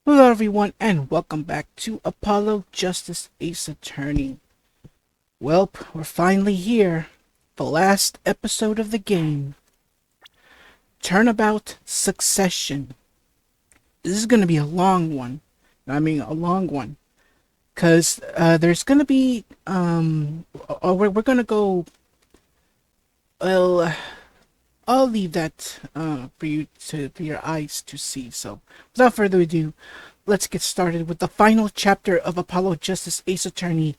Hello everyone and welcome back to Apollo Justice Ace Attorney. Well, we're finally here. The last episode of the game. Turnabout Succession. This is going to be a long one. A long one. Because there's going to be, we're going to go, well, I'll leave that for your eyes to see. So, without further ado, let's get started with the final chapter of Apollo Justice Ace Attorney,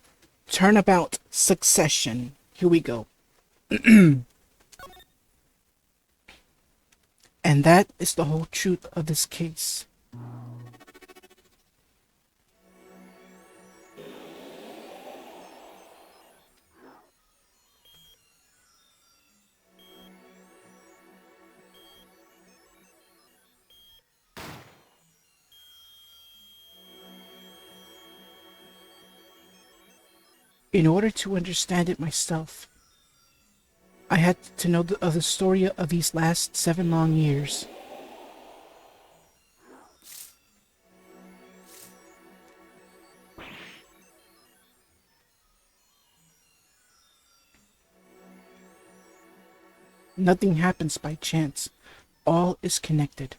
Turnabout Succession. Here we go. And that is the whole truth of this case. In order to understand it myself, I had to know the story of these last 7 long years. Nothing happens by chance. All is connected.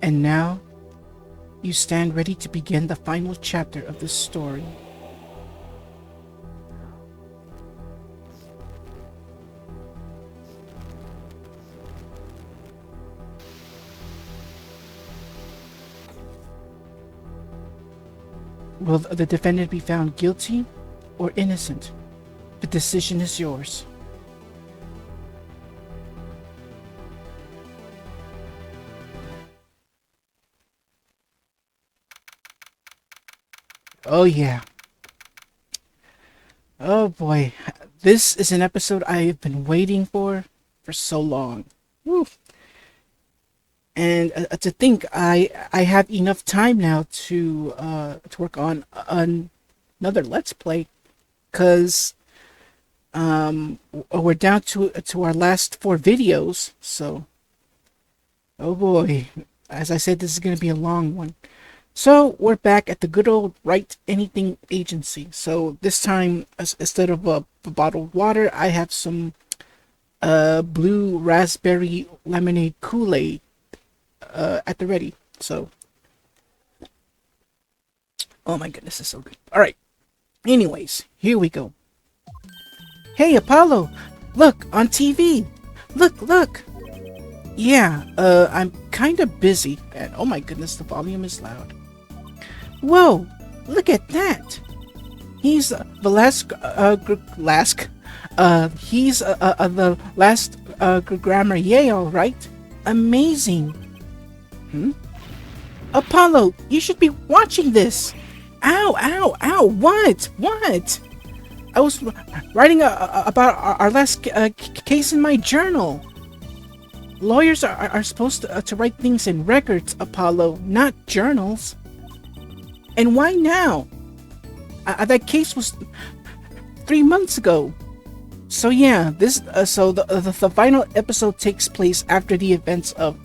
And now, you stand ready to begin the final chapter of this story. Will the defendant be found guilty or innocent? The decision is yours. Oh yeah. Oh boy. This is an episode I have been waiting for so long. Woo. And to think I have enough time now to work on another Let's Play, cause we're down to our last 4 videos. So, oh boy, as I said, this is gonna be a long one. So we're back at the good old Write Anything Agency. So this time, instead of a bottled water, I have some blue raspberry lemonade Kool-Aid at the ready. So, oh my goodness, it's so good. All right. Anyways, here we go. Hey, Apollo, look on TV. Look. Yeah, I'm kind of busy, and oh my goodness, the volume is loud. Whoa, look at that. He's the last grammar Yale, right? Amazing. Apollo, you should be watching this. Ow, what? I was writing about our last case in my journal. Lawyers are supposed to write things in records, Apollo, not journals. And why now? That case was 3 months ago. So yeah, the final episode takes place after the events of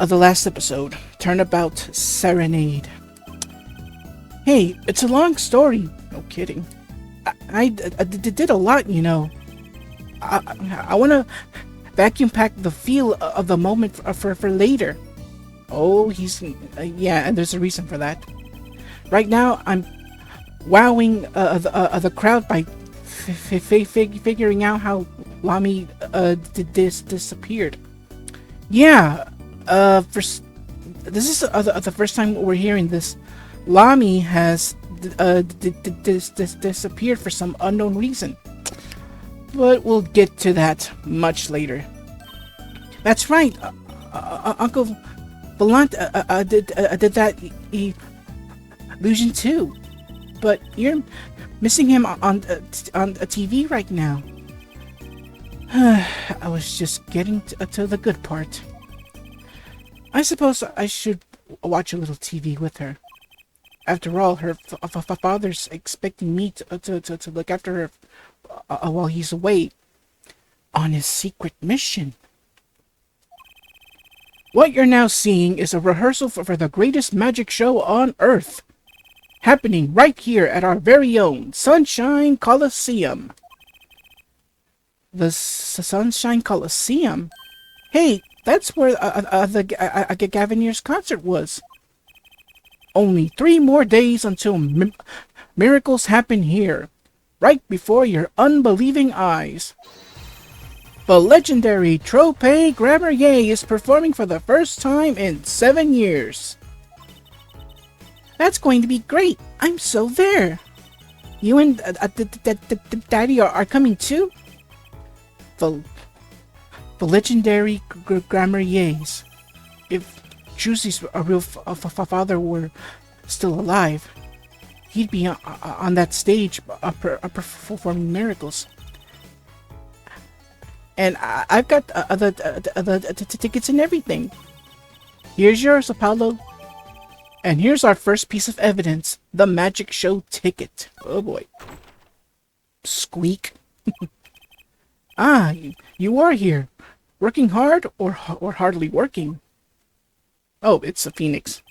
the last episode, Turnabout Serenade. Hey, it's a long story. No kidding. I did a lot, you know. I want to vacuum pack the feel of the moment for later. Oh, yeah, and there's a reason for that. Right now, I'm wowing the crowd by figuring out how Lamy disappeared. Yeah, this is the first time we're hearing this. Lamy has disappeared for some unknown reason. But we'll get to that much later. That's right, Uncle Valant did that illusion too. But you're missing him on a TV right now. I was just getting to the good part. I suppose I should watch a little TV with her. After all, her father's expecting me to look after her while he's away on his secret mission. What you're now seeing is a rehearsal for the greatest magic show on Earth, happening right here at our very own Sunshine Coliseum. The Sunshine Coliseum? Hey, that's where the Gavineers concert was. Only 3 more days until miracles happen here, right before your unbelieving eyes. The legendary Trope Grammarier is performing for the first time in 7 years. That's going to be great. I'm so there. You and Daddy are coming too? The legendary Grammariers. If Juicy's real father were still alive, he'd be on that stage performing miracles. And I've got the tickets and everything. Here's yours, Apollo. And here's our first piece of evidence, the magic show ticket. Oh boy. Squeak. Ah, you are here. Working hard or hardly working? Oh, it's a phoenix.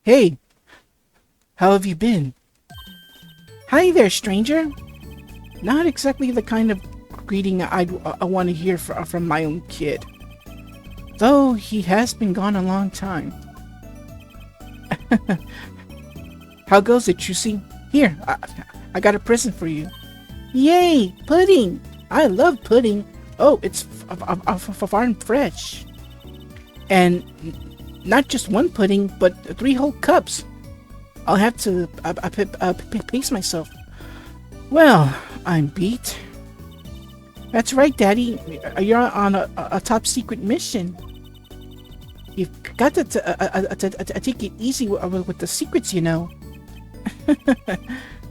Hey, how have you been? Hi there, stranger. Not exactly the kind of greeting I want to hear from my own kid. Though he has been gone a long time. How goes it, Juicy? Here, I got a present for you. Yay, pudding! I love pudding. Oh, it's farm fresh. And not just one pudding, but 3 whole cups. I'll have to pace myself. Well, I'm beat. That's right, Daddy. You're on a top secret mission. You've got to take it easy with the secrets, you know.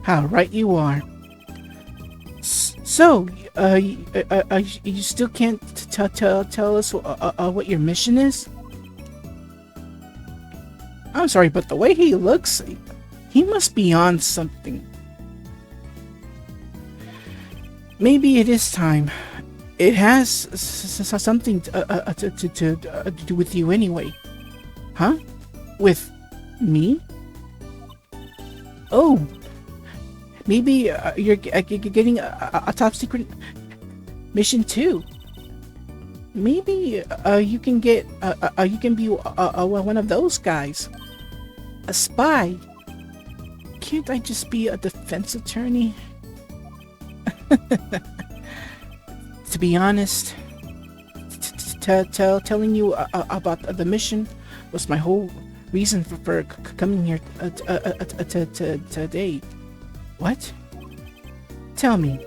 How right you are. So, you still can't tell us what your mission is? I'm sorry, but the way he looks, he must be on something. Maybe it is time. It has something to do with you anyway. Huh? With me? Oh, maybe you're getting a top secret mission too. Maybe you can get you can be one of those guys. A spy. Can't I just be a defense attorney? To be honest, telling you about the mission was my whole reason for coming here today. What? Tell me,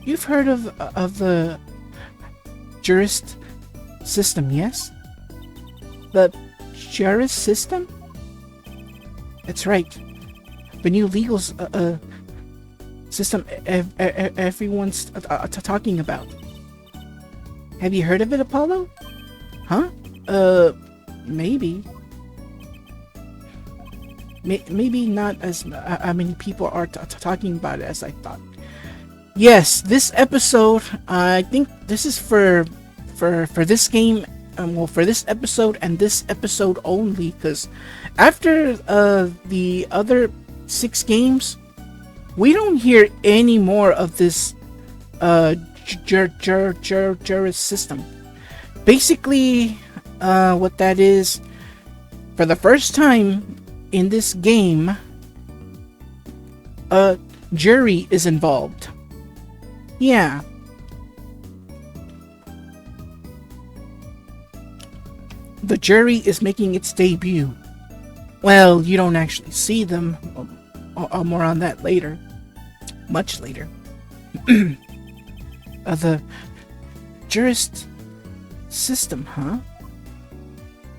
you've heard of the jurist system, yes? The jurist system? That's right. The new legal system everyone's talking about. Have you heard of it, Apollo? Huh? Maybe. Maybe not as many people are talking about it as I thought. Yes, this episode, I think this is for this game, well, for this episode and this episode only, because after the other 6 games, we don't hear any more of this jurist system. Basically, what that is, for the first time in this game, a jury is involved. Yeah. The jury is making its debut. Well, you don't actually see them. More on that later. Much later. The jurist system, huh?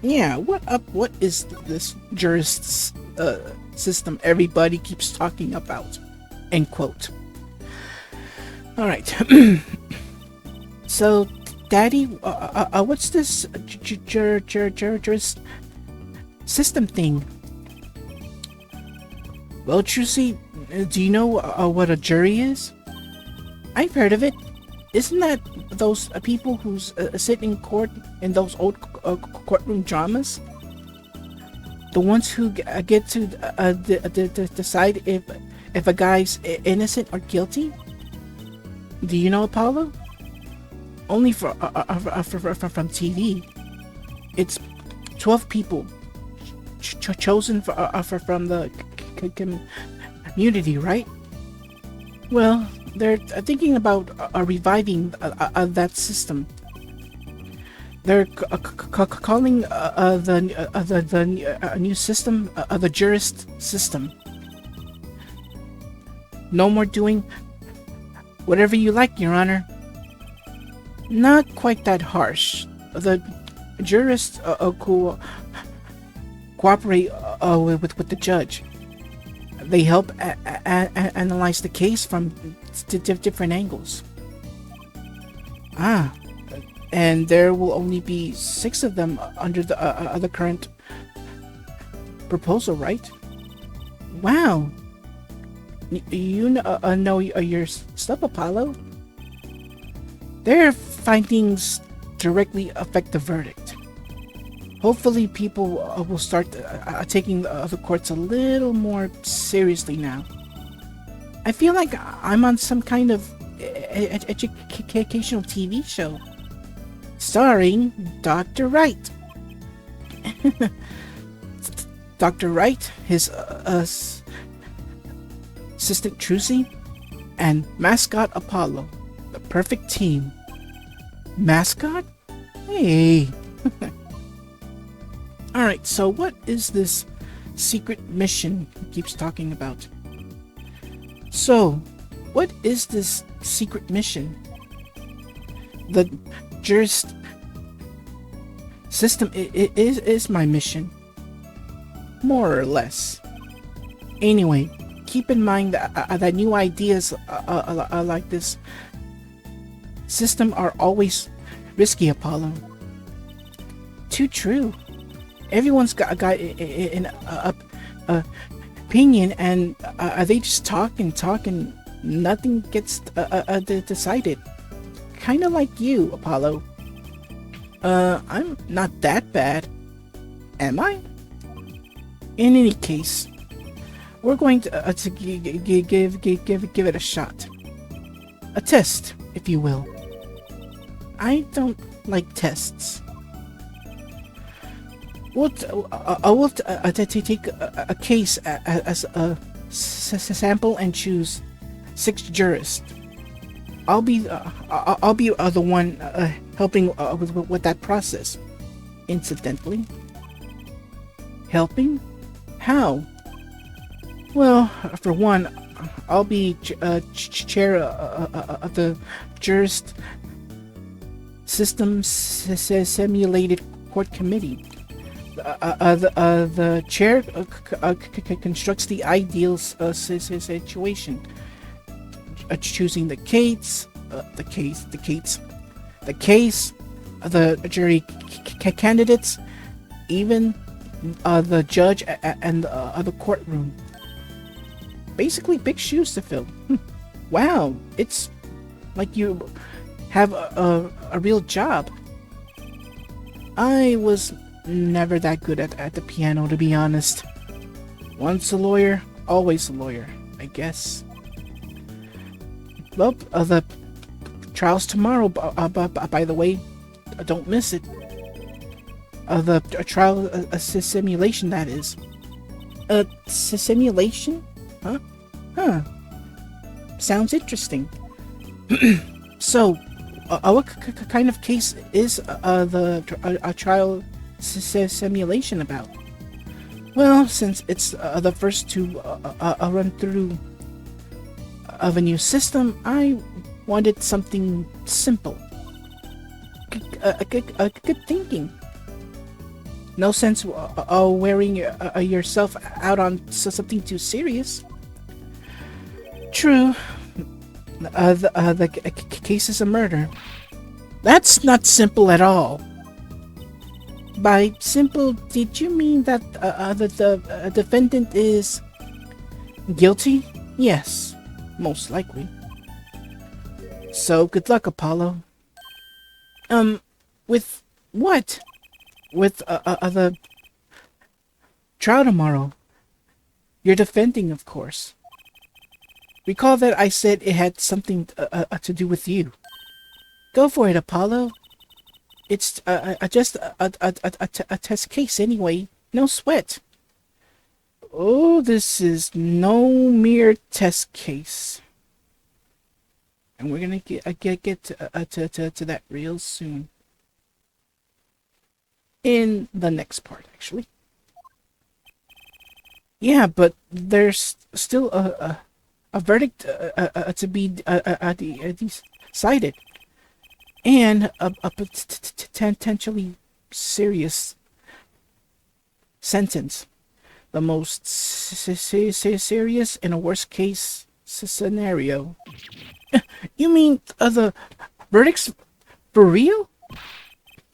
Yeah, what is this jurist system everybody keeps talking about? End quote. Alright. So, Daddy, what's this jurist system thing? Well, Trucy, do you know what a jury is? I've heard of it. Isn't that those people who sit in court in those old courtroom dramas? The ones who get to decide if a guy's innocent or guilty? Do you know, Apollo? Only from TV. It's 12 people chosen from the community, right? Well, they're thinking about reviving that system. They're calling the new system the jurist system. No more doing whatever you like, Your Honor. Not quite that harsh. The jurists cooperate with the judge. They help analyze the case from different angles. Ah, and there will only be 6 of them under the current proposal, right? Wow. You know your stuff, Apollo. Their findings directly affect the verdict. Hopefully people will start taking the courts a little more seriously now. I feel like I'm on some kind of educational TV show. Starring Dr. Wright. Dr. Wright, his assistant Trucy, and mascot Apollo. The perfect team. Mascot? Hey. Alright, so what is this secret mission he keeps talking about? So, what is this secret mission? The jurist system is my mission. More or less. Anyway, keep in mind that new ideas like this system are always risky, Apollo. Too true. Everyone's got an opinion, and they just talk and nothing gets decided. Kinda like you, Apollo. I'm not that bad. Am I? In any case, we're going to give it a shot. A test, if you will. I don't like tests. I will take a case as a sample and choose 6 jurists. I'll be the one helping with that process. Incidentally, helping? How? Well, for one, I'll be chair of the jurist system simulated court committee. The chair constructs the ideal situation, choosing the case, the jury candidates, even the judge and the courtroom. Basically, big shoes to fill. Wow, it's like you have a real job. I was never that good at the piano, to be honest. Once a lawyer, always a lawyer, I guess. Well, the trial's tomorrow, by the way. Don't miss it. The trial simulation, that is. Simulation? Huh. Sounds interesting. So, what kind of case is the trial simulation about? Well, since it's the first to run through of a new system, I wanted something simple. Good thinking. No sense wearing yourself out on something too serious. True. The case is a murder. That's not simple at all. By simple, did you mean that the defendant is Guilty? Yes, most likely. So, good luck, Apollo. With what? With the trial tomorrow. You're defending, of course. Recall that I said it had something to do with you. Go for it, Apollo. It's just a test case anyway. No sweat. Oh, this is no mere test case. And we're gonna get to that real soon. In the next part, actually. Yeah, but there's still a verdict to be decided, and a potentially serious sentence. The most serious in a worst case scenario. You mean the verdicts for real?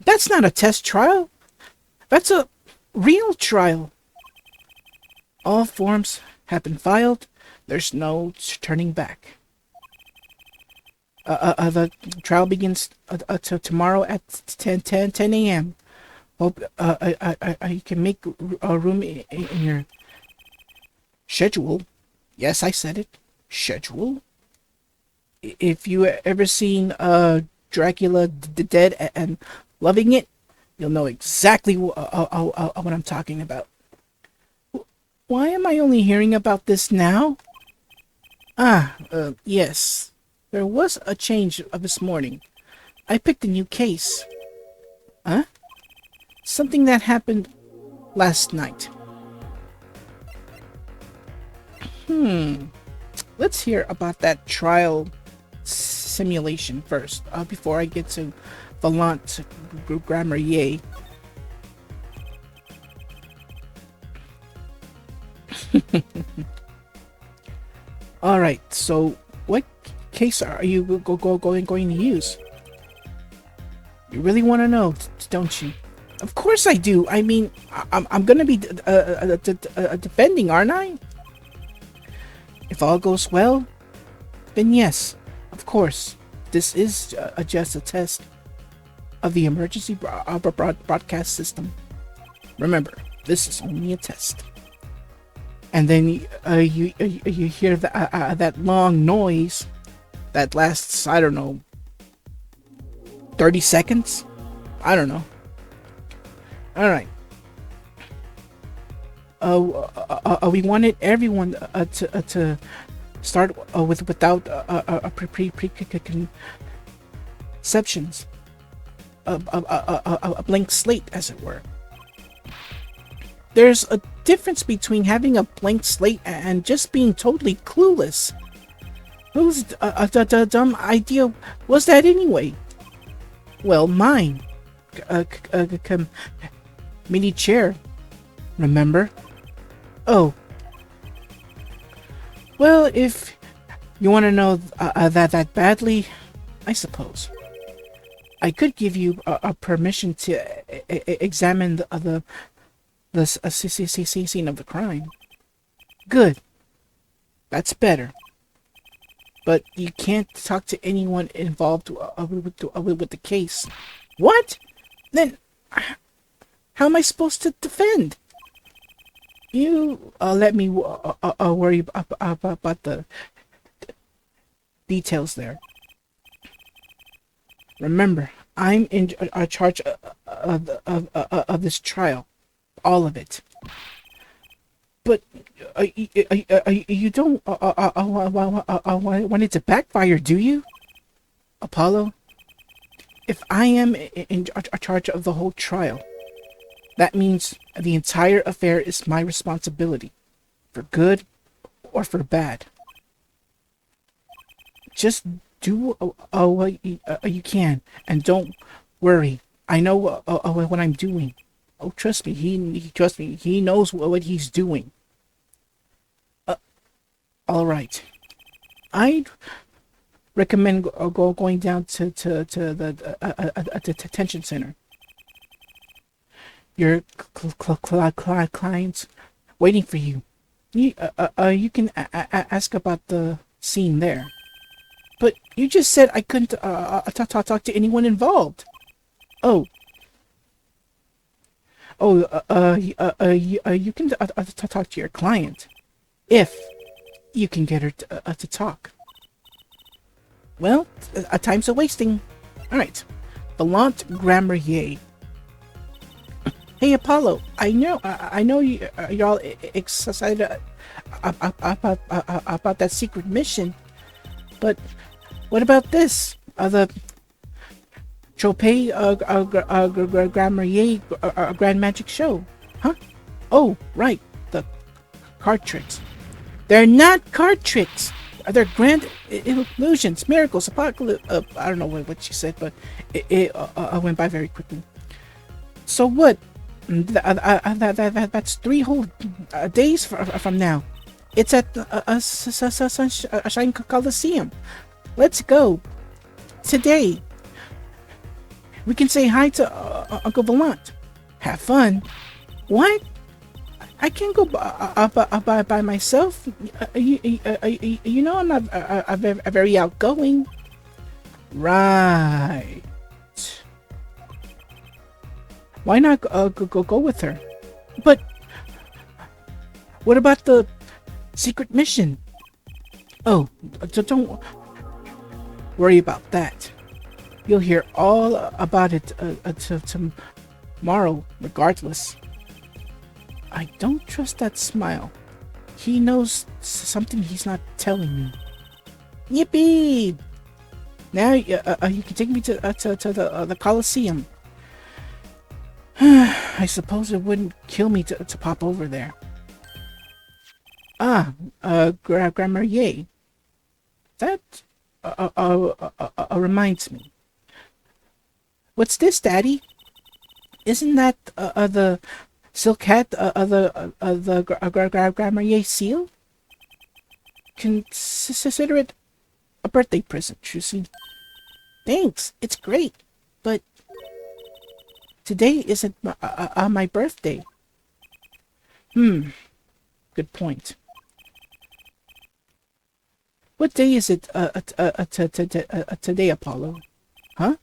That's not a test trial. That's a real trial. All forms have been filed. There's no turning back. The trial begins tomorrow at 10 a.m. Hope you can make a room in your schedule. Yes, I said it. Schedule. If you ever seen Dracula Dead and loving it, you'll know exactly what I'm talking about. Why am I only hearing about this now? Yes. There was a change of this morning. I picked a new case. Huh? Something that happened last night. Let's hear about that trial simulation first, before I get to Valant Grammar Yay. Alright, so what case are you going to use? You really want to know, don't you? Of course I do. I mean, I'm going to be defending, aren't I? If all goes well, then yes, of course. This is just a test of the emergency broadcast system. Remember, this is only a test. And then you hear that long noise that lasts, I don't know, 30 seconds? I don't know. Alright. We wanted everyone to start without preconceptions. A blank slate, as it were. There's a difference between having a blank slate and just being totally clueless. Whose dumb idea was that anyway? Well, mine. Mini chair. Remember? Oh. Well, if you want to know that badly, I suppose. I could give you a permission to examine the scene of the crime. Good. That's better. But you can't talk to anyone involved with the case. What? Then, how am I supposed to defend? You let me worry about the details there. Remember, I'm in charge of this trial. All of it. But you don't want it to backfire, do you? Apollo? If I am in charge of the whole trial, that means the entire affair is my responsibility, for good or for bad. Just do what you can, and don't worry. I know what I'm doing. Oh, trust me. Trust me. He knows what he's doing. All right. I'd recommend going down to the detention center. Your client's waiting for you. You can ask about the scene there. But you just said I couldn't talk to anyone involved. Oh, you can talk to your client if you can get her to talk. Well, time's a wasting. All right, Valant Grammarier. Hey Apollo, I know you're all excited about that secret mission, but what about this? The Tropez Grammarier Grand Magic Show, huh? Oh, right, the card tricks. They're not card tricks. They're grand illusions, miracles, apocalypse. I don't know what she said, but it went by very quickly. So what? That's 3 whole days from now. It's at Sunshine Coliseum. Let's go today. We can say hi to Uncle Valant. Have fun. What? I can't go by myself. You know I'm not very outgoing. Right. Why not go with her? But what about the secret mission? Oh, don't worry about that. You'll hear all about it tomorrow, regardless. I don't trust that smile. He knows something he's not telling me. Yippee! Now you can take me to the Coliseum. I suppose it wouldn't kill me to pop over there. Grammarier. That reminds me. What's this, Daddy? Isn't that the silk hat the Grammarier seal? Consider it a birthday present, Trucy. Thanks, it's great, but today isn't my birthday. Good point. What day is it today, Apollo? Huh?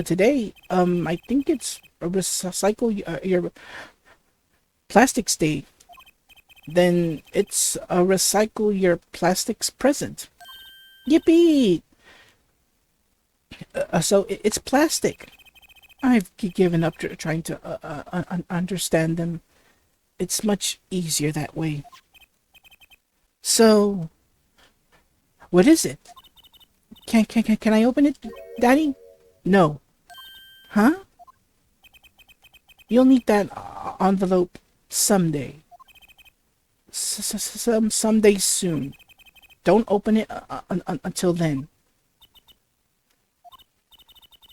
Today, I think it's a recycle your plastics day. Then it's a recycle your plastics present. Yippee! So it's plastic. I've given up trying to understand them. It's much easier that way. So, what is it? Can I open it, Daddy? No. Huh? You'll need that envelope someday. Someday soon. Don't open it until then.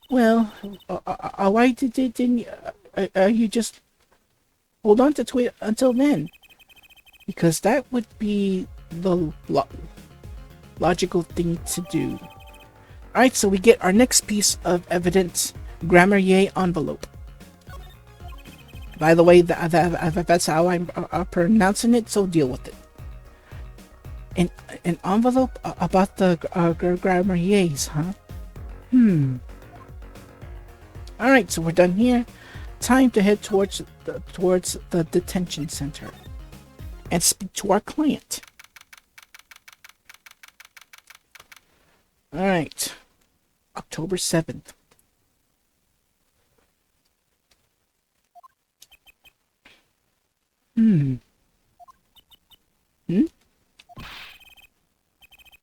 Well, why didn't you just hold on to it until then? Because that would be the logical thing to do. Alright, so we get our next piece of evidence, Grammarier envelope. By the way, that's how I'm pronouncing it, so deal with it. An envelope about the Grammariers, huh? Alright, so we're done here. Time to head towards the detention center and speak to our client. Alright. October 7th.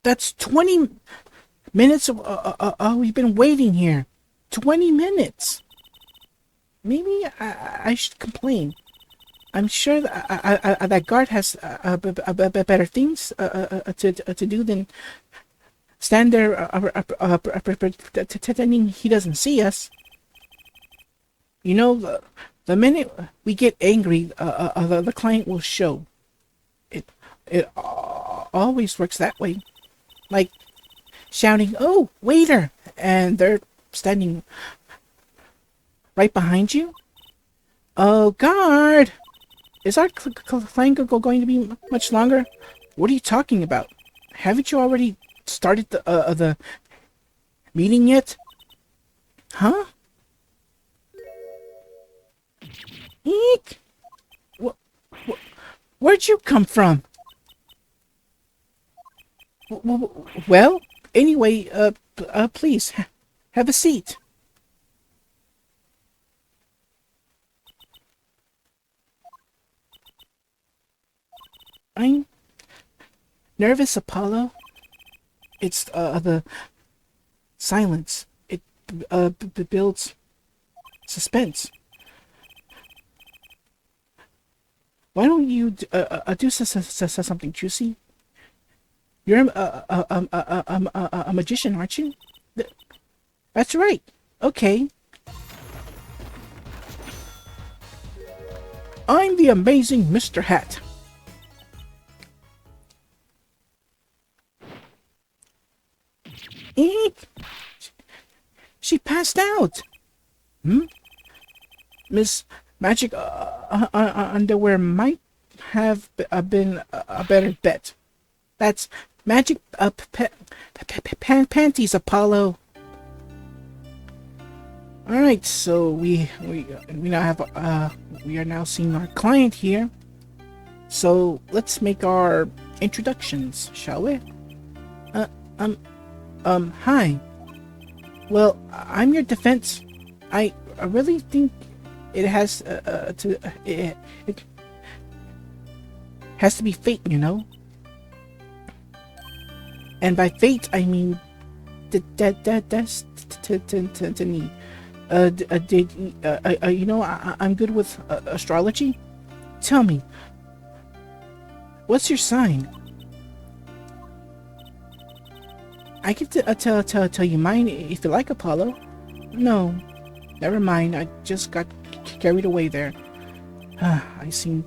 That's 20 minutes we've been waiting here. 20 minutes. Maybe I should complain. I'm sure that guard has better things to do than stand there pretending he doesn't see us. You know, the minute we get angry, the client will show. It always works that way. Like shouting, "Oh, waiter!" and they're standing right behind you. Oh, guard! Is our client going to be much longer? What are you talking about? Haven't you already started the meeting yet? Huh? Eek! Wh wh Where'd you come from? Well, anyway, please, have a seat. I'm nervous, Apollo. It's, the silence. It, builds suspense. Why don't you do something juicy? You're a magician, aren't you? That's right. Okay. I'm the amazing Mr. Hat. Eek! She passed out. Hmm? Miss Magic Underwear might have been a better bet. That's magic panties, Apollo. All right, so we now have we are now seeing our client here. So let's make our introductions, shall we? Hi. Well, I'm your defense. I really think it has it has to be fate, you know. And by fate, I mean destiny. You know, I'm good with astrology. Tell me, what's your sign? I can tell you mine if you like, Apollo. No, never mind. I just got carried away there. I seem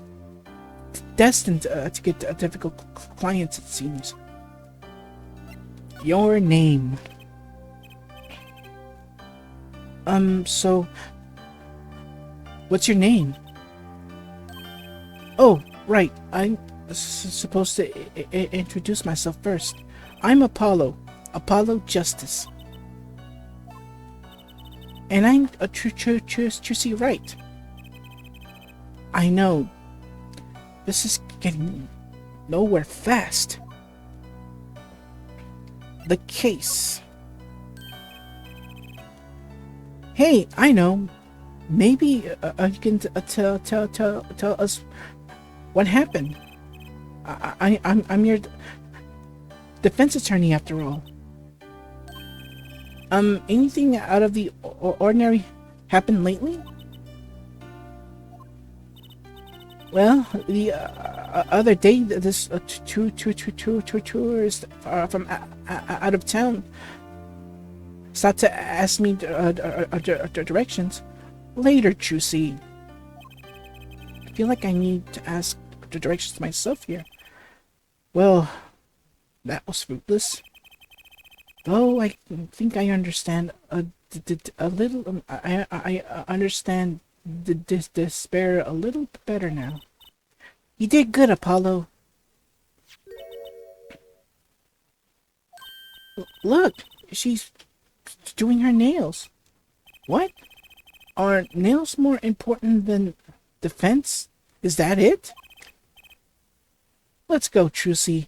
destined to get difficult clients, it seems. Your name. So, what's your name? Oh, right. I'm supposed to introduce myself first. I'm Apollo. Apollo Justice. And I'm a Trucy Wright. I know. This is getting nowhere fast. The case. Hey, I know. Maybe you can tell us what happened. I'm your defense attorney after all. Anything out of the ordinary happened lately? Well, the other day, this tourist from out of town stopped to ask me directions. Later, Trucy. I feel like I need to ask the directions myself here. Well, that was fruitless. Though I think I understand a little. I understand the despair a little better now. You did good, Apollo. Look, she's doing her nails. What? Are nails more important than defense? Is that it? Let's go, Trucy.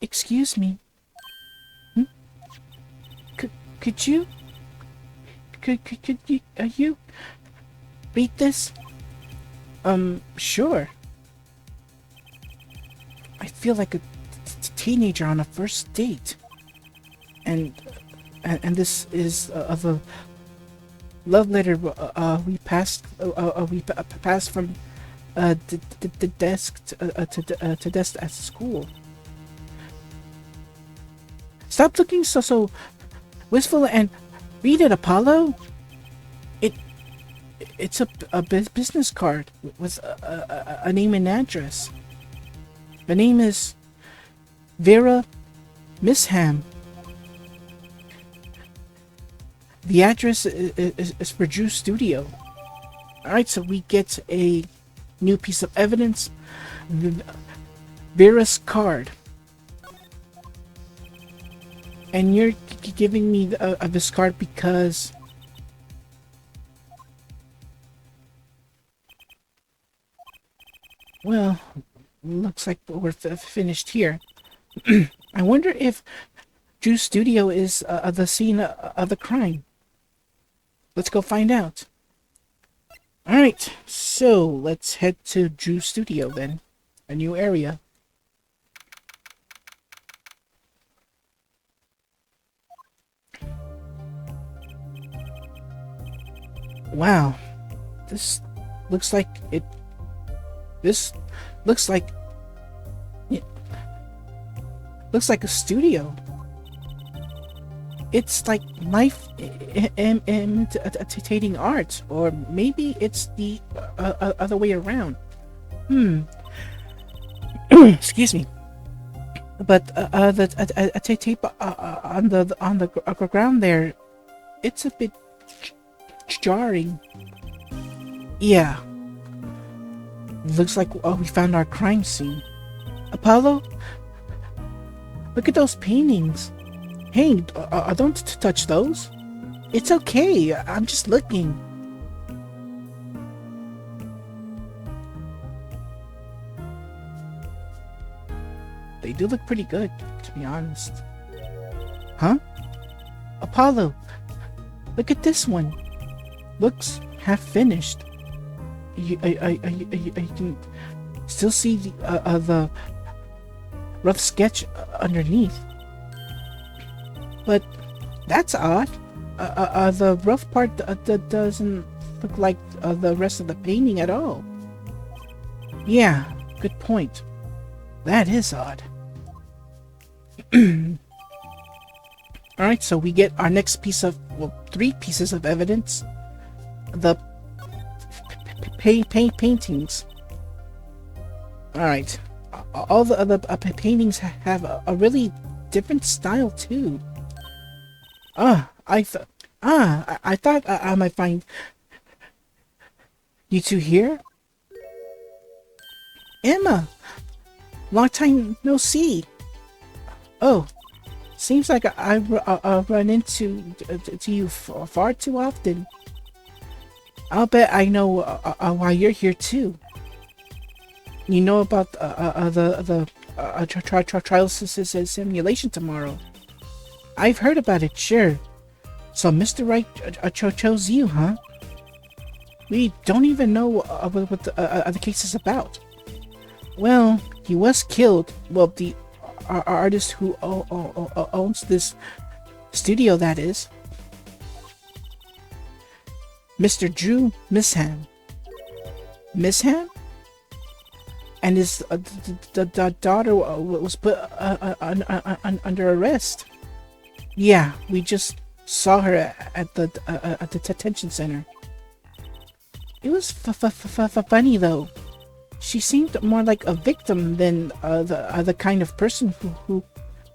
Excuse me. Could you you read this? Sure. I feel like a teenager on a first date. And this is the love letter we passed from the desk to desk at school. Stop looking so wistful and read it, Apollo. It's a business card with a name and address. The name is Vera Misham. The address is for Drew Studio. Alright, so we get a new piece of evidence. Vera's card. And you're giving me this card because... Well, looks like we're finished here. I wonder if Drew's studio is the scene of the crime. Let's go find out. Alright, so let's head to Drew's studio then. A new area. Wow. This looks like it... This looks like... Looks like a studio. It's like life imitating art, or maybe it's the other way around. Excuse me. But the tape on the ground there, it's a bit jarring. Yeah. Looks like we found our crime scene. Apollo, look at those paintings. Hey, don't touch those. It's okay, I'm just looking. They do look pretty good, to be honest. Huh? Apollo, look at this one. Looks half finished. You can still see the rough sketch underneath. But that's odd. The rough part doesn't look like the rest of the painting at all. Yeah, good point. That is odd. Alright, so we get our next piece of, well, 3 pieces of evidence. The paintings. Alright. All the other paintings have a really different style too. I thought I might find you two here. Emma, long time no see. Oh, seems like I run into you far too often. I'll bet I know why you're here too. You know about the trial simulation tomorrow. I've heard about it, sure. So Mr. Wright chose you, huh? We don't even know what the case is about. Well, he was killed. Well, the artist who owns this studio, that is. Mr. Drew Misham. Misham? And his the daughter was put under arrest. Yeah, we just saw her at the detention center. It was funny though. She seemed more like a victim than the kind of person who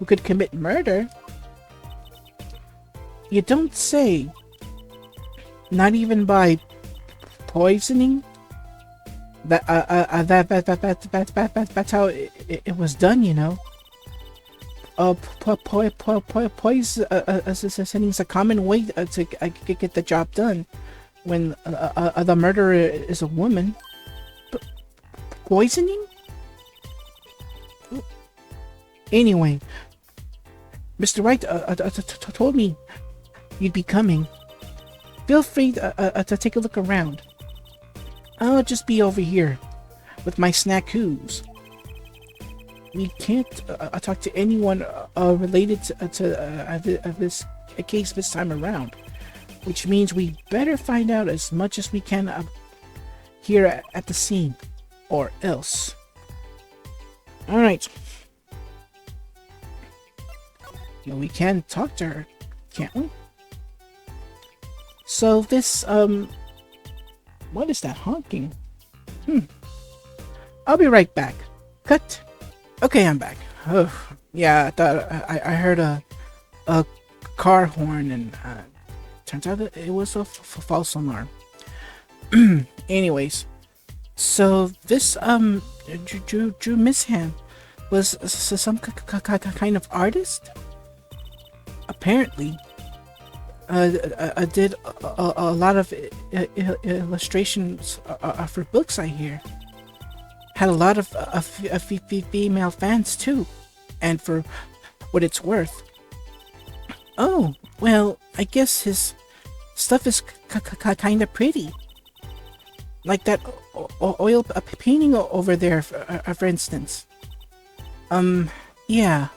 could commit murder. You don't say. Not even by poisoning. That's how it was done, you know. Poisoning is a common way to get the job done when the murderer is a woman. Poisoning? Anyway, Mr. Wright told me you'd be coming. Feel free to take a look around. I'll just be over here with my snackoos. We can't talk to anyone related to this case this time around, which means we better find out as much as we can here at the scene, or else. All right. We can talk to her, can't we? So this what is that honking? I'll be right back. Cut. Okay, I'm back. Oh, yeah, I thought I heard a car horn, and turns out that it was a false alarm. Anyways, so this Drew Misham was some kind of artist. Apparently, did a lot of illustrations for books. I hear had a lot of female fans too, and for what it's worth. Oh well, I guess his stuff is kind of pretty. Like that oil painting over there, for instance. Yeah,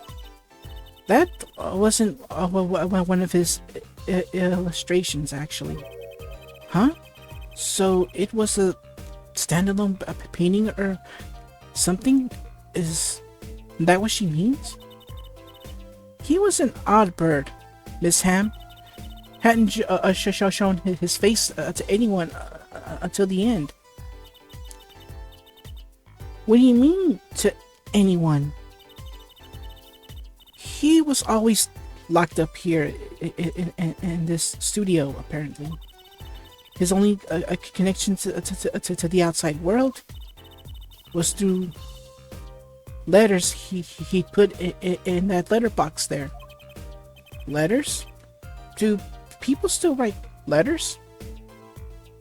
that wasn't one of his illustrations, actually. Huh? So it was a standalone painting or something? Is that what she means? He was an odd bird, Miss Ham. Hadn't shown his face to anyone until the end. What do you mean, to anyone? He was always locked up here in this studio, apparently. His only connection to the outside world was through letters he put in that letterbox there. Letters? Do people still write letters?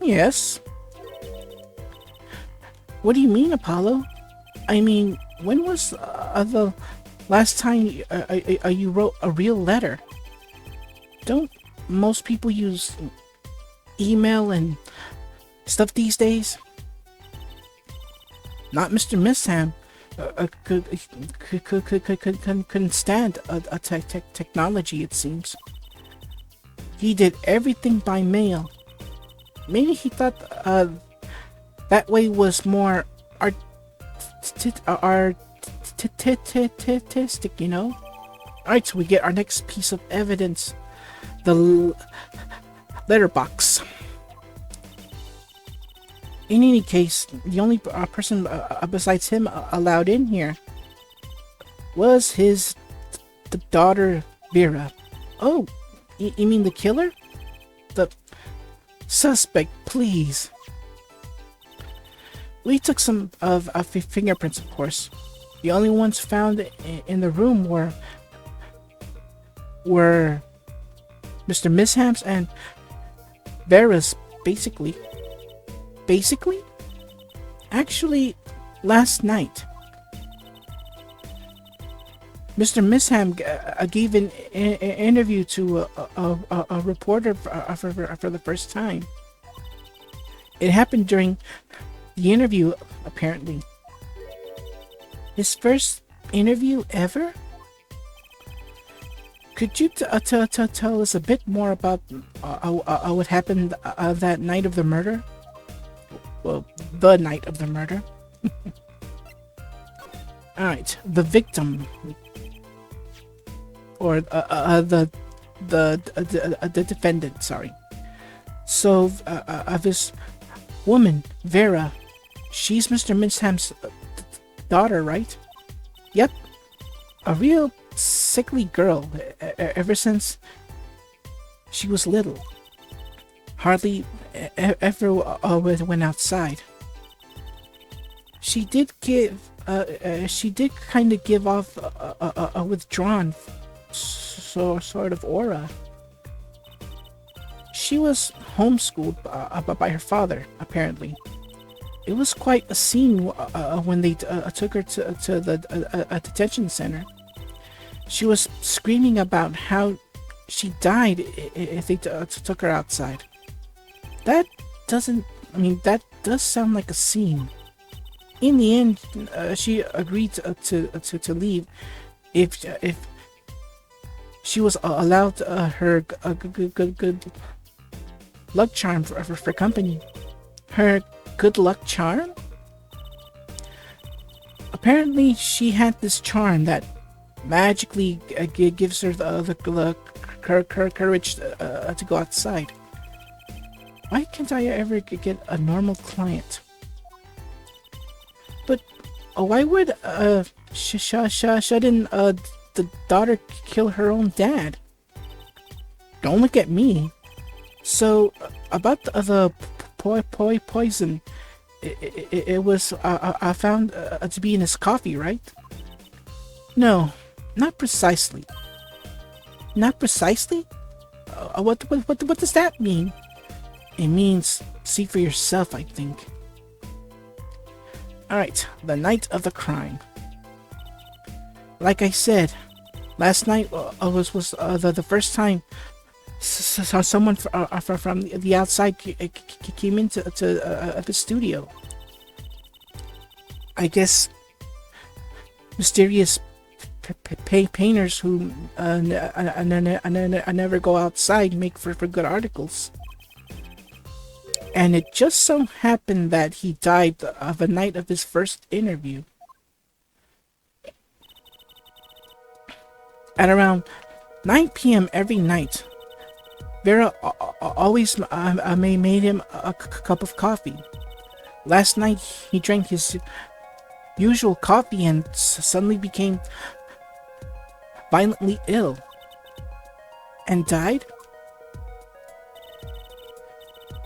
Yes. What do you mean, Apollo? I mean, when was the last time you wrote a real letter? Don't most people use email and stuff these days? Not Mr. Misham. Couldn't stand a technology, it seems. He did everything by mail. Maybe he thought that way was more artistic, you know? Alright, so we get our next piece of evidence. The letterbox. In any case, the only person besides him allowed in here was his daughter, Vera. Oh, you mean the killer? The suspect, please. We took some of fingerprints, of course. The only ones found in the room were Mr. Misham's and Vera's, basically. Basically? Actually, last night, Mr. Misham gave an interview to a reporter for the first time. It happened during the interview, apparently. His first interview ever? Could you tell us a bit more about what happened that night of the murder? Well, the night of the murder. Alright, the victim. Or the defendant, sorry. So, of this woman, Vera, she's Mr. Misham's daughter, right? Yep. A real sickly girl ever since she was little. Hardly ever went outside. She did kind of give off a withdrawn sort of aura. She was homeschooled by her father, apparently. It was quite a scene when they took her to the detention center. She was screaming about how she died if they took her that does sound like a scene. In the end, she agreed to leave if she was allowed her good luck charm for company. Her good luck charm? Apparently, she had this charm that magically gives her the courage to go outside. Why can't I ever get a normal client? But why would shouldn't the daughter kill her own dad? Don't look at me. So about the poison. It was found to be in his coffee, right? No, not precisely. Not precisely? What does that mean? It means see for yourself, I think. Alright, the night of the crime. Like I said, last night was the first time someone from the outside came into the studio. I guess mysterious painters who never go outside make for good articles. And it just so happened that he died of the night of his first interview. At around 9 p.m. every night, Vera always made him a cup of coffee. Last night, he drank his usual coffee and suddenly became violently ill. And died?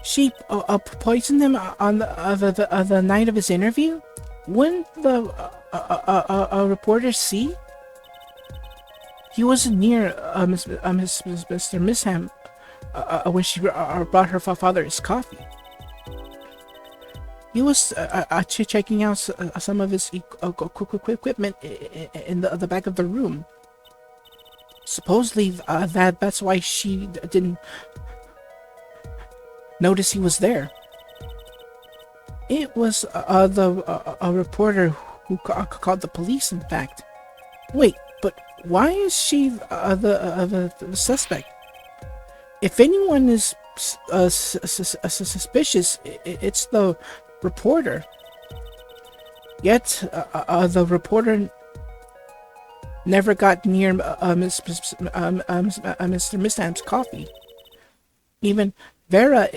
She poisoned him on the night of his interview? Wouldn't the reporter see? He wasn't near Mr. Misham when she brought her father his coffee. He was checking out some of his equipment in the back of the room. Supposedly, that's why she didn't notice he was there. It was a reporter who called the police, in fact. Wait, but why is she the suspect? If anyone is suspicious, it's the reporter. Yet, the reporter never got near Mr. Misham's coffee. Even Vera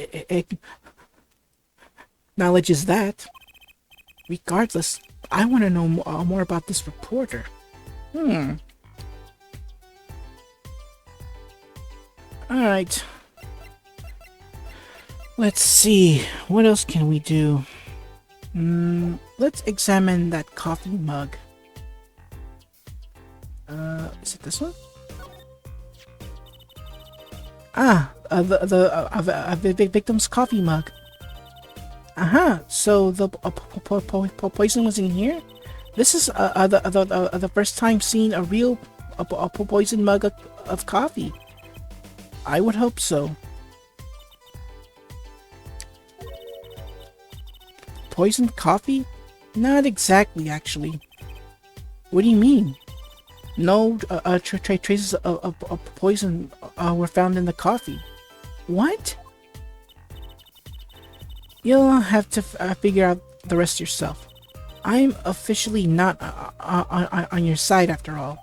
acknowledges that. Regardless, I want to know more about this reporter. Alright. Let's see. What else can we do? Let's examine that coffee mug. Is it this one? The victim's coffee mug. So the poison was in here? This is the first time seeing a real poison mug of coffee. I would hope so. Poisoned coffee? Not exactly, actually. What do you mean? No traces of poison were found in the coffee. What? You'll have to figure out the rest yourself. I'm officially not on your side after all.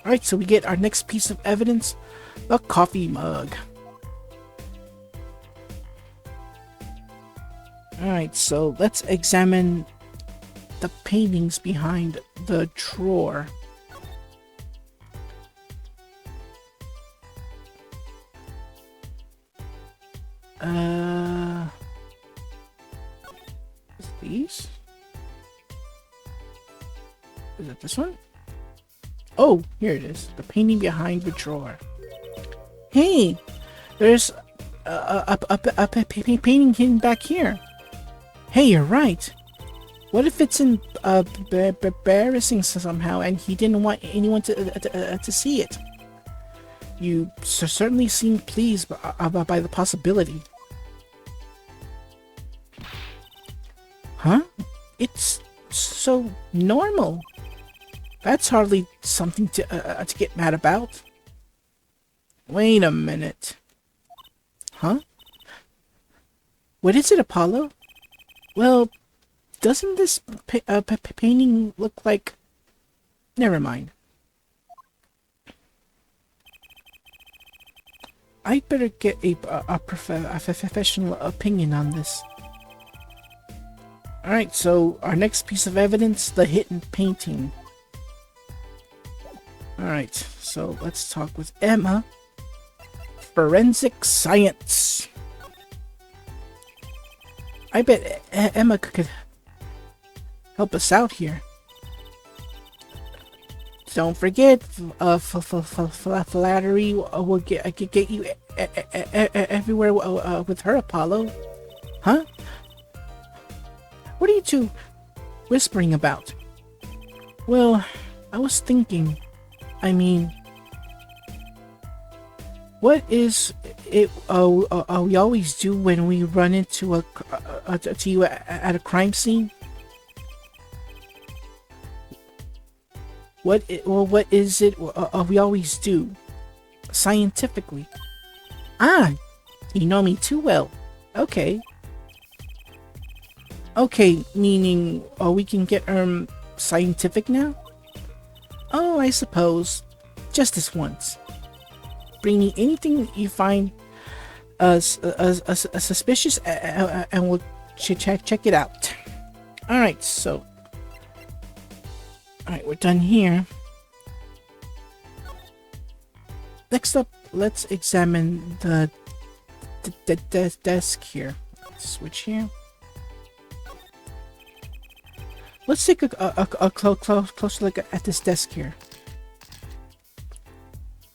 Alright, so we get our next piece of evidence, the coffee mug. Alright, so let's examine the paintings behind the drawer. Is these? Is it this one? Oh, here it is. The painting behind the drawer. Hey! There's a painting hidden back here. Hey, you're right. What if it's embarrassing somehow and he didn't want anyone to see it? You certainly seem pleased by the possibility. Huh? It's so normal. That's hardly something to get mad about. Wait a minute. Huh? What is it, Apollo? Well, doesn't this painting look like... Never mind. I'd better get a professional opinion on this. Alright, so our next piece of evidence, the hidden painting. Alright, so let's talk with Emma. Forensic science. I bet Emma could help us out here. Don't forget, flattery will get you everywhere with her, Apollo. Huh? What are you two whispering about? Well, I was thinking, I mean, what is it we always do when we run into you at a crime scene? What is it we always do scientifically? Ah, you know me too well. Okay. Okay, meaning we can get scientific now? Oh, I suppose. Just this once. Bring me anything you find suspicious, and we'll check it out. All right, so. All right, we're done here. Next up, let's examine the desk here. Switch here. Let's take a closer look at this desk here.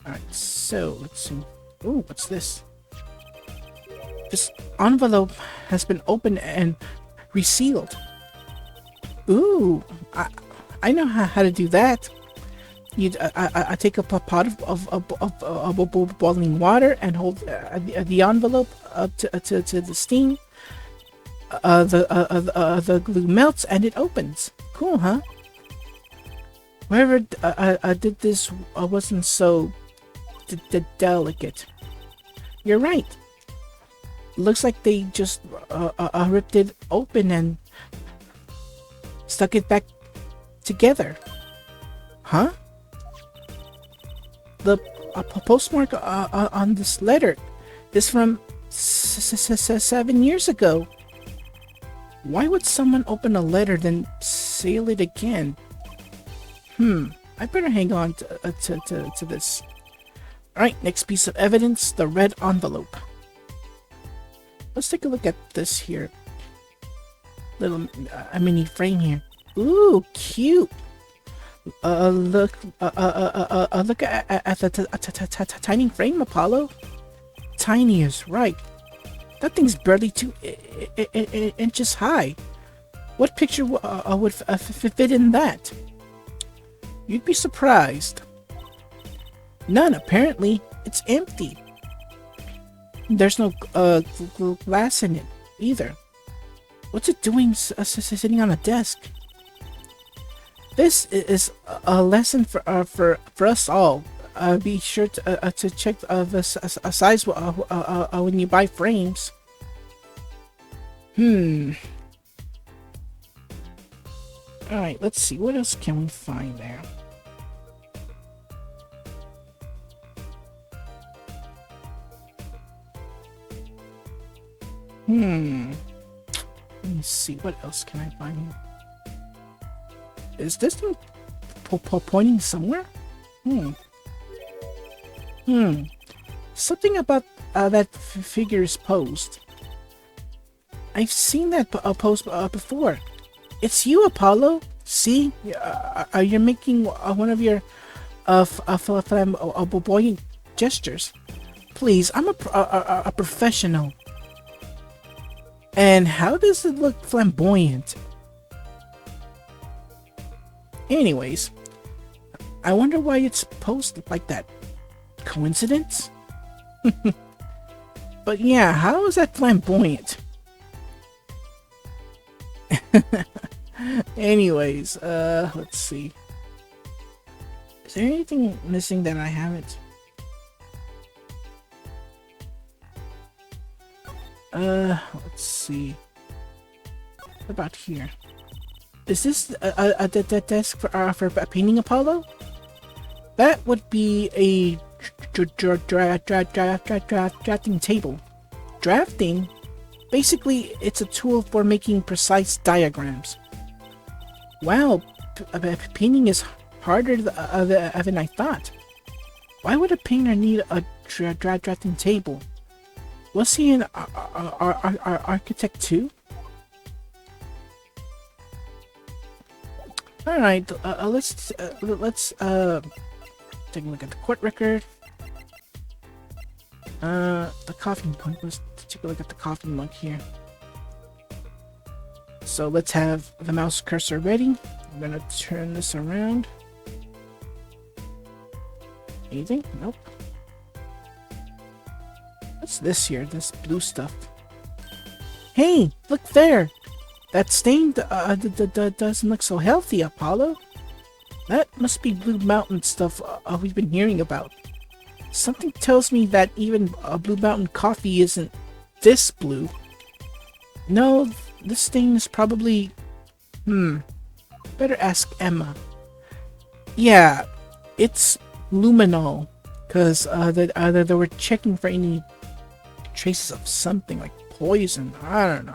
Alright, so let's see. Ooh, what's this? This envelope has been opened and resealed. Ooh, I know how to do that. I take a pot of boiling water and hold the envelope up to the steam. The glue melts and it opens. Cool, huh? Whoever did this wasn't so delicate. You're right. Looks like they just ripped it open and stuck it back together. Huh? The postmark on this letter is from 7 years ago. Why would someone open a letter then seal it again? I better hang on to this. Alright, next piece of evidence, the red envelope. Let's take a look at this here. Little mini frame here. Ooh, cute. Look at the tiny frame, Apollo. Tiny is right. That thing's barely 2 inches high. What picture would fit in that? You'd be surprised. None, apparently. It's empty. There's no glass in it either. What's it doing sitting on a desk? This is a lesson for us all. Be sure to check the size when you buy frames. Alright, let's see. What else can we find there? Let me see. What else can I find here? Is this thing pointing somewhere? Something about that figure's posed. I've seen that pose before. It's you, Apollo. See? You're making one of your flamboyant gestures. Please, I'm a professional. And how does it look flamboyant? Anyways, I wonder why it's posed like that. Coincidence? But yeah, how is that flamboyant? Anyways, let's see. Is there anything missing that I haven't? Let's see. What about here? Is this a desk for painting, Apollo? That would be a drafting table. Drafting? Basically, it's a tool for making precise diagrams. Wow, painting is harder than I thought. Why would a painter need a drafting table? Was he an architect too? All right, let's take a look at the court record. The coffee mug. Let's take a look at the coffee mug here. So let's have the mouse cursor ready. I'm gonna turn this around. Anything? Nope. What's this here? This blue stuff. Hey, look there! That stain doesn't look so healthy, Apollo. That must be Blue Mountain stuff we've been hearing about. Something tells me that even Blue Mountain coffee isn't this blue. No, this stain is probably... Better ask Emma. Yeah, it's luminol. Because they were checking for any traces of something like poison. I don't know.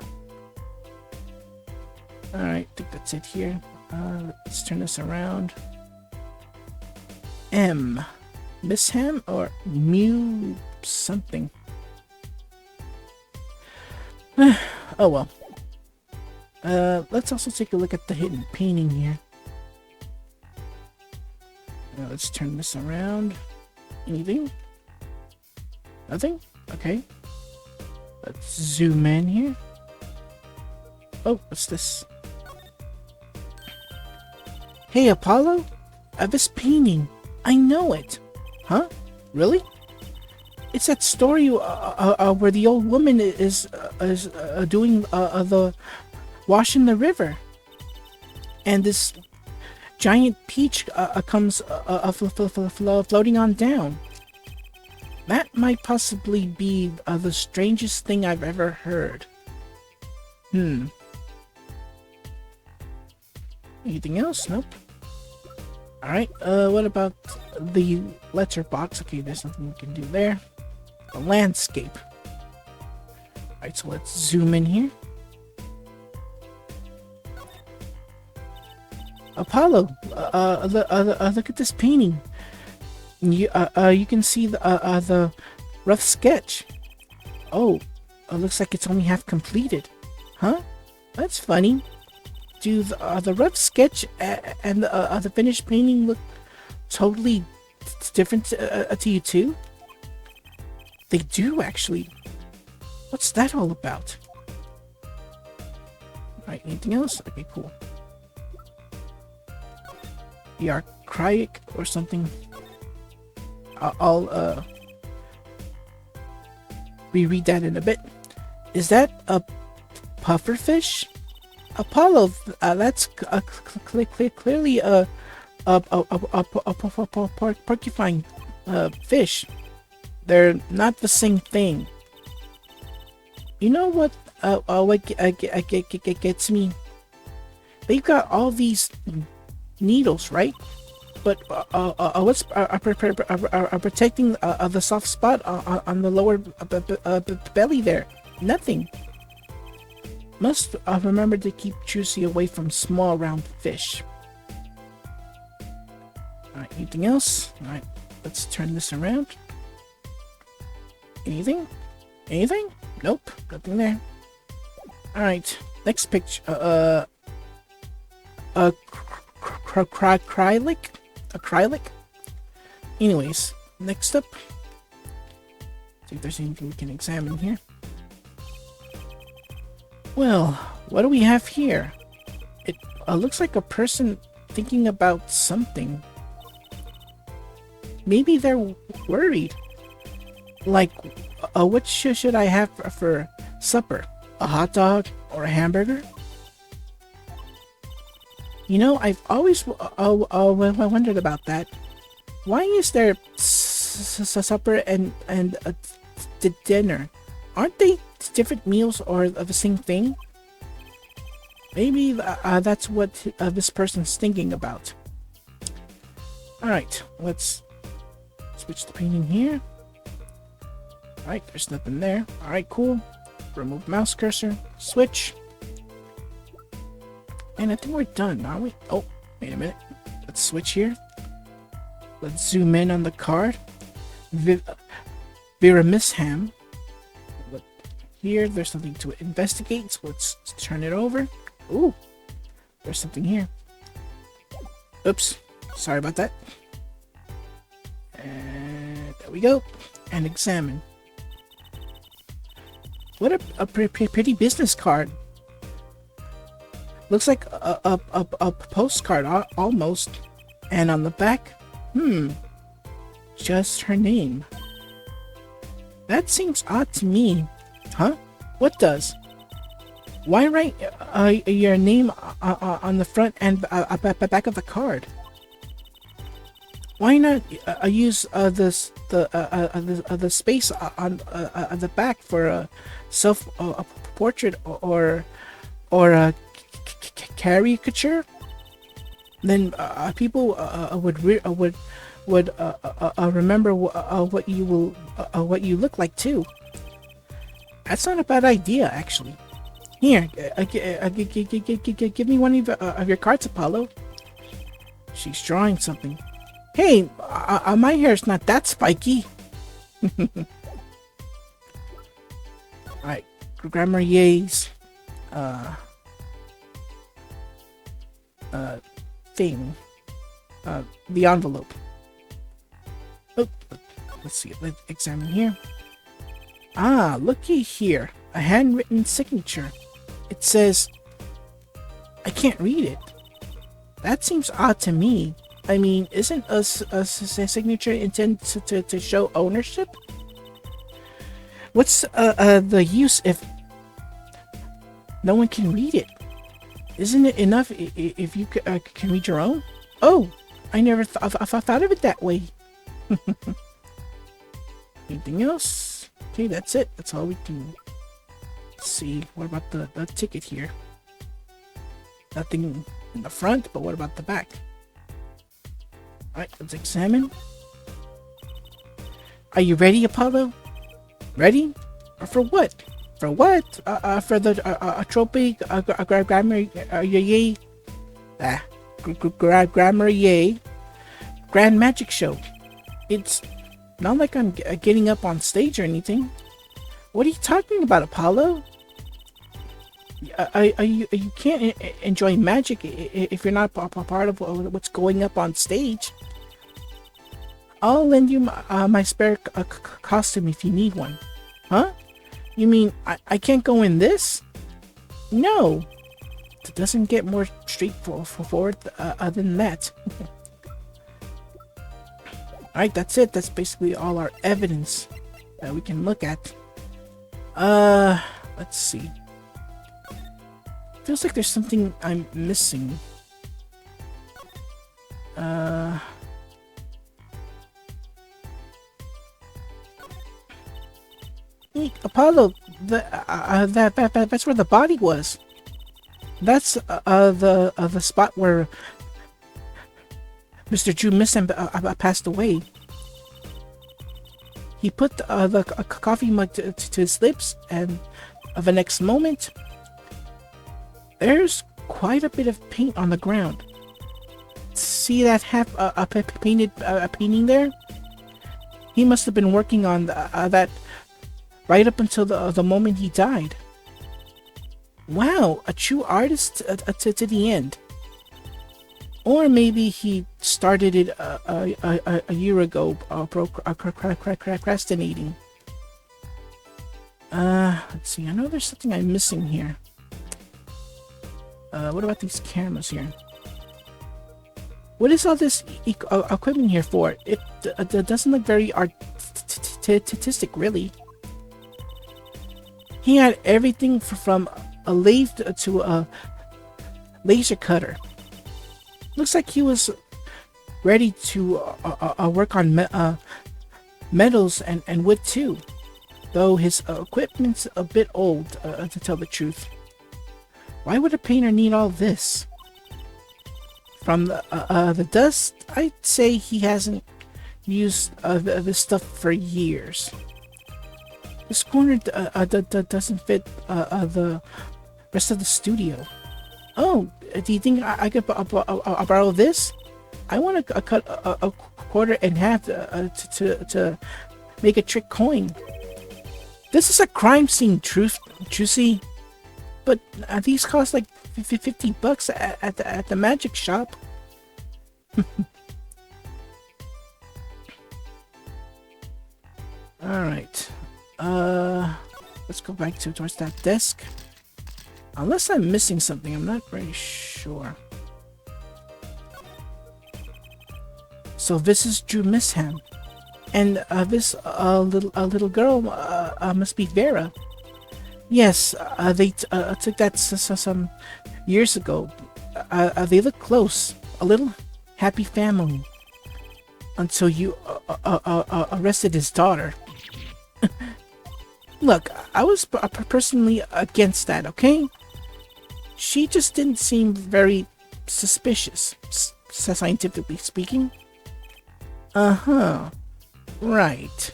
Alright, I think that's it here. Let's turn this around. M. Miss Ham or Mew something. Oh well. Let's also take a look at the hidden painting here. Let's turn this around. Anything? Nothing? Okay. Let's zoom in here. Oh, what's this? Hey, Apollo? This painting. I know it. Huh? Really? It's that story where the old woman is doing the wash in the river. And this giant peach comes floating on down. That might possibly be the strangest thing I've ever heard. Anything else? Nope. Alright, what about the letterbox? Okay, there's nothing we can do there. The landscape. Alright, so let's zoom in here. Apollo, look at this painting. You can see the rough sketch. Oh, it looks like it's only half completed. Huh? That's funny. Do the rough sketch and the finished painting look totally different to you too? They do, actually. What's that all about? Alright, anything else? Okay, cool. The archaic or something. I'll reread that in a bit. Is that a pufferfish? Apollo, that's clearly a porcupine fish. They're not the same thing. You know what? What gets me? They've got all these needles, right? But what's protecting the soft spot on the lower belly there? Nothing. Must remember to keep Juicy away from small round fish. Alright, anything else? Alright, let's turn this around. Anything? Anything? Nope, nothing there. Alright, next picture. Acrylic? Anyways, next up. See if there's anything we can examine here. Well, what do we have here? It looks like a person thinking about something. Maybe they're worried. Like, what should I have for supper? A hot dog or a hamburger? You know, I've always wondered about that. Why is there supper and dinner? Aren't they different meals or the same thing? Maybe that's what this person's thinking about. Alright, let's switch the painting here. Alright, there's nothing there. Alright, cool. Remove mouse cursor. Switch. And I think we're done, aren't we? Oh, wait a minute. Let's switch here. Let's zoom in on the card. Vera Misham. Here, there's something to investigate, so let's turn it over. Ooh, there's something here. Oops. Sorry about that. And there we go. And examine. What a pretty business card. Looks like a postcard almost. And on the back, just her name. That seems odd to me. Huh? What does? Why write your name on the front and back of the card? Why not use the space on the back for a self portrait or a caricature? Then people would remember what you look like too. That's not a bad idea, actually. Here, give me one of your cards, Apollo. She's drawing something. Hey, my hair's not that spiky. Alright, Grammar Ye's thing. The envelope. Oh, let's see, let's examine here. Ah, looky here. A handwritten signature. It says, I can't read it. That seems odd to me. I mean, isn't a signature intended to show ownership? What's the use if no one can read it? Isn't it enough if you can read your own? Oh, I never thought of it that way. Anything else? Okay, that's it. That's all we can see. What about the ticket here? Nothing in the front, but what about the back? Alright, let's examine. Are you ready, Apollo? Ready? Or for what? For what? For the trophy grammar yay. Grammar yay. Grand Magic Show. It's not like I'm getting up on stage or anything. What are you talking about, Apollo? You can't enjoy magic if you're not part of what's going up on stage. I'll lend you my spare costume if you need one. Huh? You mean I can't go in this? No. It doesn't get more straightforward than that. Alright, that's it. That's basically all our evidence that we can look at. Let's see. Feels like there's something I'm missing. Hey, Apollo, that's where the body was. That's the spot where Mr. Drew Missam passed away. He put the coffee mug to his lips, and the next moment, there's quite a bit of paint on the ground. See that half painted painting there? He must have been working on that right up until the moment he died. Wow, a true artist to the end. Or maybe he started it a year ago, procrastinating. Let's see. I know there's something I'm missing here. What about these cameras here? What is all this equipment here for? It doesn't look very artistic, really. He had everything from a lathe to a laser cutter. Looks like he was ready to work on metals and wood too. Though his equipment's a bit old, to tell the truth. Why would a painter need all this? From the dust, I'd say he hasn't used this stuff for years. This corner doesn't fit the rest of the studio. Oh, do you think I could borrow this? I want to cut a quarter in half to make a trick coin. This is a crime scene, Trucy. But these cost like $50 at the magic shop. Alright. Let's go back towards that desk. Unless I'm missing something, I'm not very sure. So this is Drew Misham. And this little girl must be Vera. Yes, they took that some years ago. They look close. A little happy family. Until you arrested his daughter. Look, I was personally against that, okay? She just didn't seem very suspicious, scientifically speaking. Uh-huh. Right.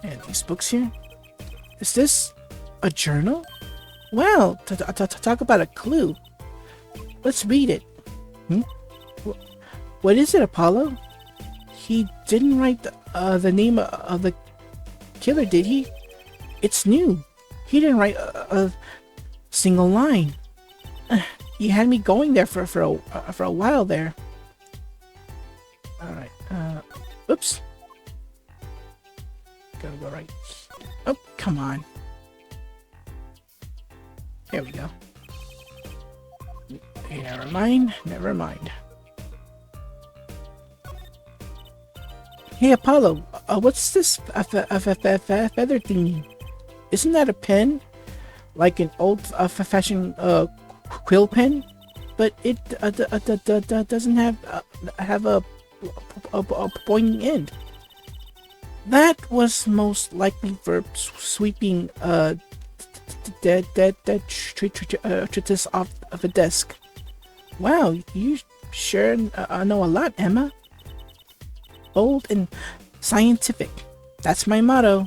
And these books here? Is this a journal? Well, to talk about a clue. Let's read it. What is it, Apollo? He didn't write the name of the killer, did he? It's new. He didn't write a single line. You had me going there for a while there. All right. Oops. Gotta go right. Oh, come on. There we go. Never mind. Never mind. Hey, Apollo. What's this feather thingy? Isn't that a pen? Like an old-fashioned quill pen? But it doesn't have a pointing end. That was most likely for sweeping dead treatise off of a desk. Wow, you sure know a lot, Emma. Bold and scientific. That's my motto.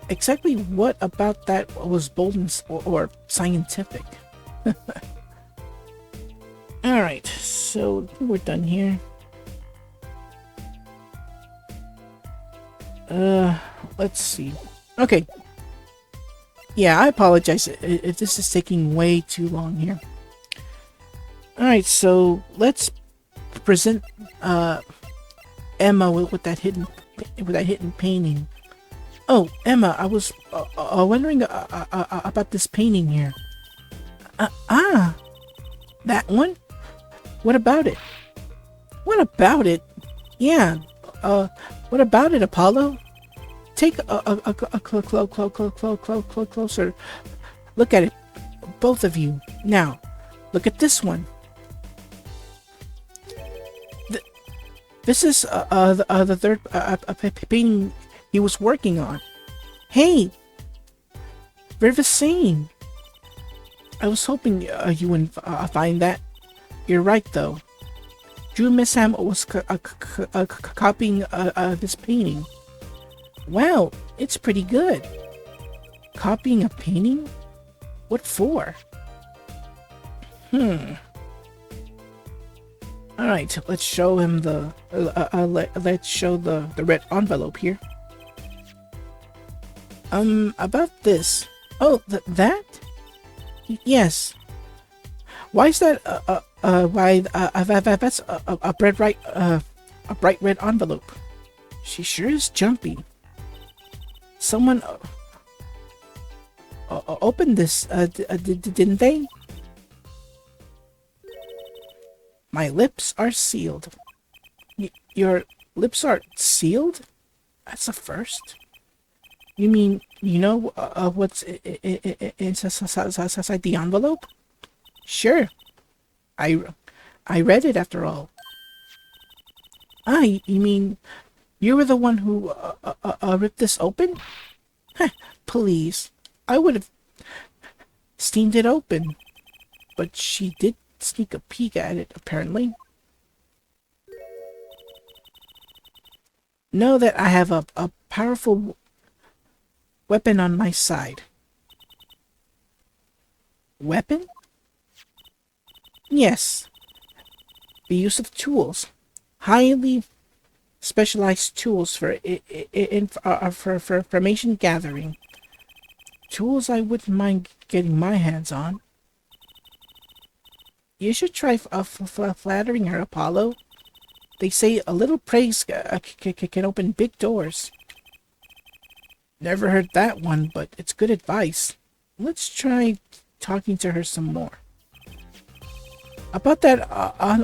Exactly what about that was bold and, or scientific? Alright, so we're done here. Let's see. Okay. Yeah, I apologize if this is taking way too long here. Alright, so let's present Emma with that hidden painting. Oh, Emma, I was wondering about this painting here. That one? What about it? What about it? Yeah. What about it, Apollo? Take a closer look at it, both of you. Now, look at this one. This is the third painting he was working on. Hey, they're the same. I was hoping you wouldn't find that. You're right, though. Drew Misham was copying this painting. Wow, it's pretty good. Copying a painting? What for? Alright, let's show him the let's show the red envelope here. About this. Oh, that? Yes. Why is that that's a bright red envelope. She sure is jumpy. Someone opened this, didn't they? My lips are sealed. Your lips are sealed? That's a first. You mean, you know what's inside the envelope? Sure. I read it after all. You mean you were the one who ripped this open? Heh, please. I would have steamed it open. But she did sneak a peek at it, apparently. Know that I have a powerful weapon on my side. Weapon? Yes. The use of tools. Highly specialized tools for information gathering. Tools I wouldn't mind getting my hands on. You should try flattering her, Apollo. They say a little praise can open big doors. Never heard that one, but it's good advice. Let's try talking to her some more. About that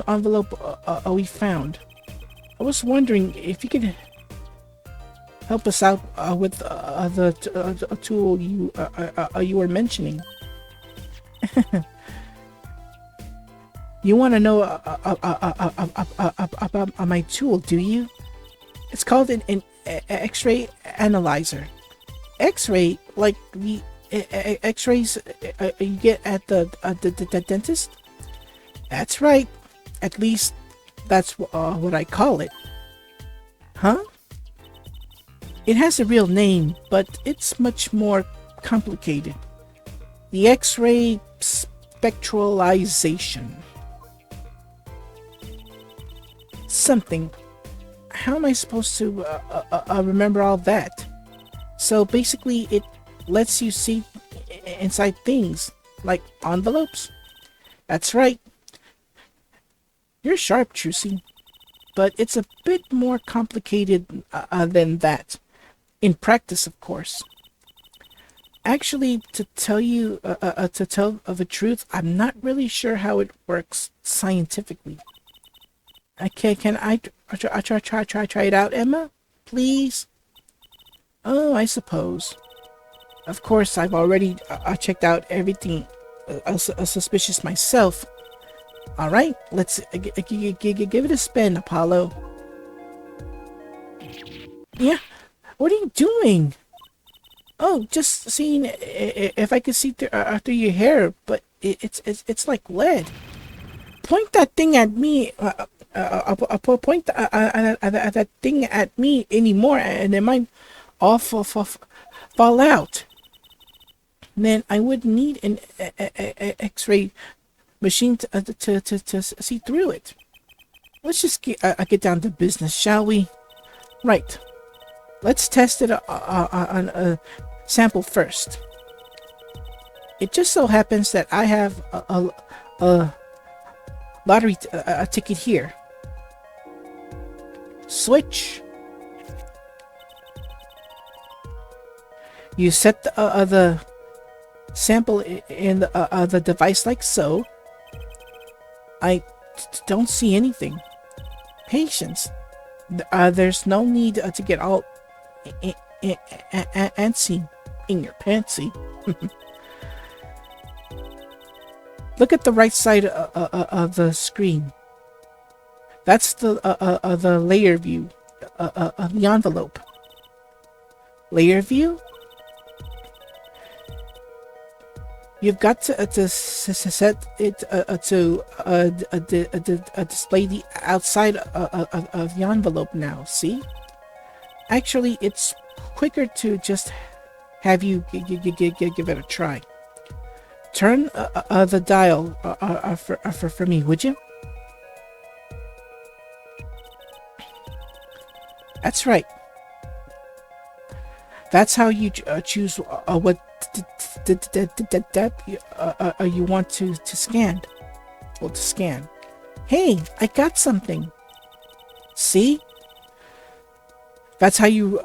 envelope we found. I was wondering if you could help us out with the tool you were mentioning. You want to know about my tool, do you? It's called an X-ray analyzer. X-ray, like the X-rays you get at the dentist? That's right. At least that's what I call it. Huh? It has a real name, but it's much more complicated. The X-ray spectralization. Something. How am I supposed to remember all that? So basically, it lets you see inside things, like envelopes. That's right. You're sharp, Trucy. But it's a bit more complicated than that. In practice, of course. Actually, to tell the truth, I'm not really sure how it works scientifically. Can I try it out, Emma? Please? Oh, I suppose. Of course, I've already checked out everything suspicious myself. Alright, let's give it a spin, Apollo. Yeah, what are you doing? Oh, just seeing if I could see through your hair, but it's like lead. Point that thing at me. Point that thing at me anymore, and it might all fall out. Then I would need an X-ray machine to see through it. Let's just get down to business, shall we? Right. Let's test it on a sample first. It just so happens that I have a lottery ticket here. Switch. You set the sample in the device like so. I don't see anything. Patience. There's no need to get all antsy in your pantsy. Look at the right side of the screen. That's the layer view of the envelope. Layer view? You've got to set it to display the outside of the envelope now, see? Actually, it's quicker to just have you give it a try. Turn the dial for me, would you? That's right. That's how you choose what depth you want to scan. Well, to scan. Hey, I got something. See? That's how you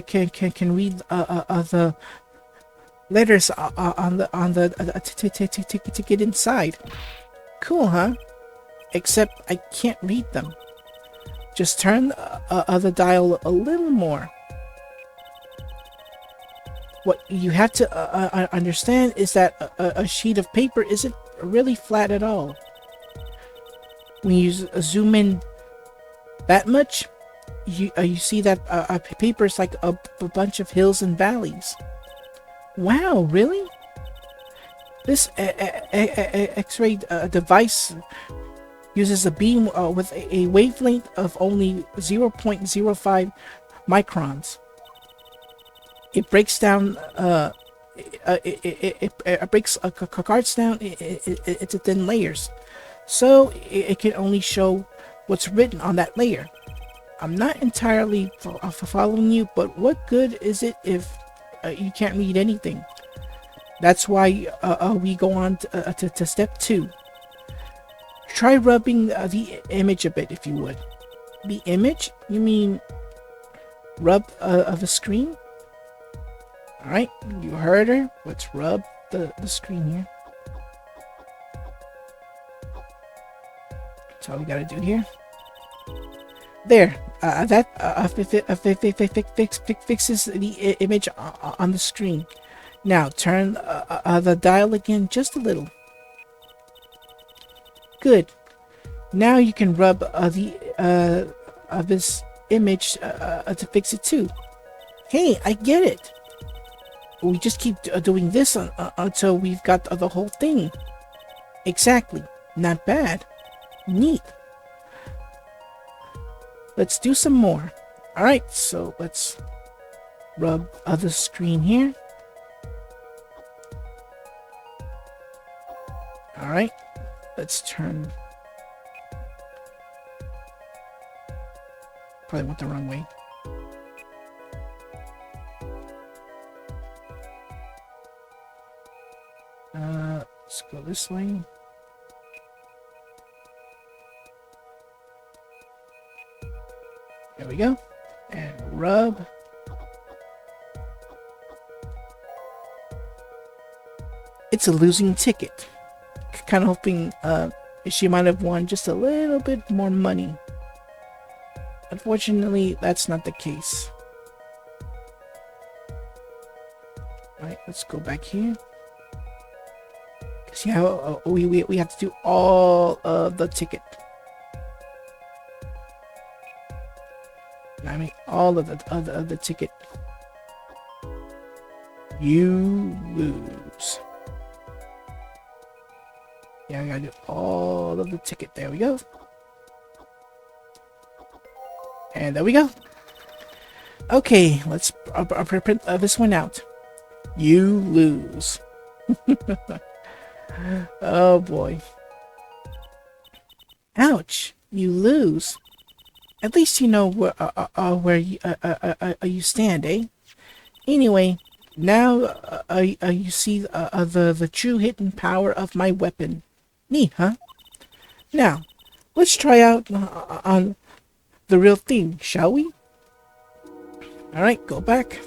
can read the letters on the ticket inside. Cool, huh? Except I can't read them. Just turn the dial a little more. What you have to understand is that a sheet of paper isn't really flat at all. When you zoom in that much, you see that paper is like a bunch of hills and valleys. Wow, really? This X-ray device uses a beam with a wavelength of only 0.05 microns. It breaks down. It breaks cards down into thin layers, so it can only show what's written on that layer. I'm not entirely following you, but what good is it if you can't read anything? That's why we go on to step 2. try rubbing the image a bit, if you would. The image? You mean rub of the screen? Alright, you heard her. Let's rub the screen here. That's all we gotta do here. There. That fixes the image on the screen. Now, turn the dial again just a little. Good. Now you can rub this image to fix it too. Hey, I get it. We just keep doing this until we've got the whole thing. Exactly. Not bad. Neat. Let's do some more. Alright, so let's rub the screen here. Alright, let's turn. Probably went the wrong way. Let's go this way. There we go. And rub. It's a losing ticket. Kind of hoping she might have won just a little bit more money. Unfortunately, that's not the case. Alright, let's go back here. See how we have to do all of the ticket. I mean, all of the ticket. You lose. Yeah, I gotta do all of the ticket. There we go. And there we go. Okay, let's print this one out. You lose. Oh boy. Ouch. You lose. At least you know where you stand, eh? Anyway, now you see the true hidden power of my weapon. Neat, huh? Now, let's try out on the real thing, shall we? Alright, go back.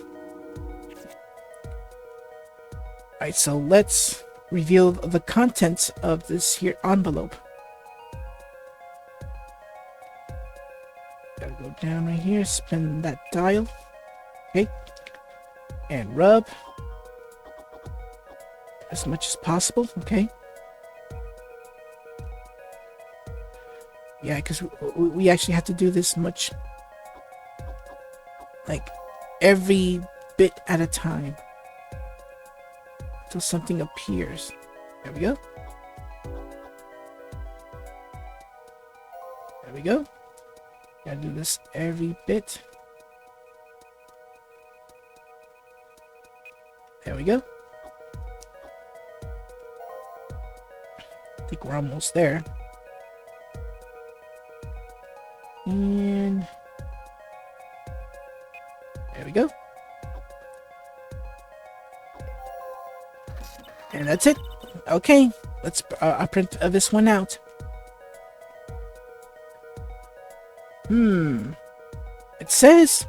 Alright, so let's reveal the contents of this here envelope. Gotta go down right here, spin that dial. Okay. And rub. As much as possible, okay? Yeah, because we actually have to do this much. Like, every bit at a time. Until something appears. There we go. There we go. Gotta do this every bit. There we go. I think we're almost there. And there we go. And that's it. Okay, let's print this one out. It says,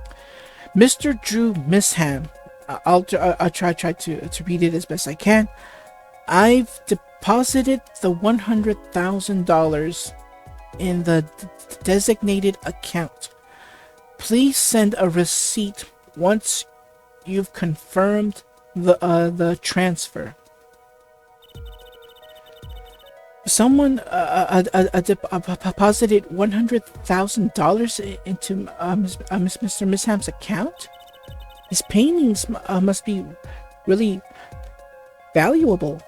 Mr. Drew Misham. I'll try to read it as best I can. I've deposited the $100,000 in the designated account. Please send a receipt once you've confirmed the transfer. Someone deposited $100,000 into Mr. Misham's account. His paintings must be really valuable.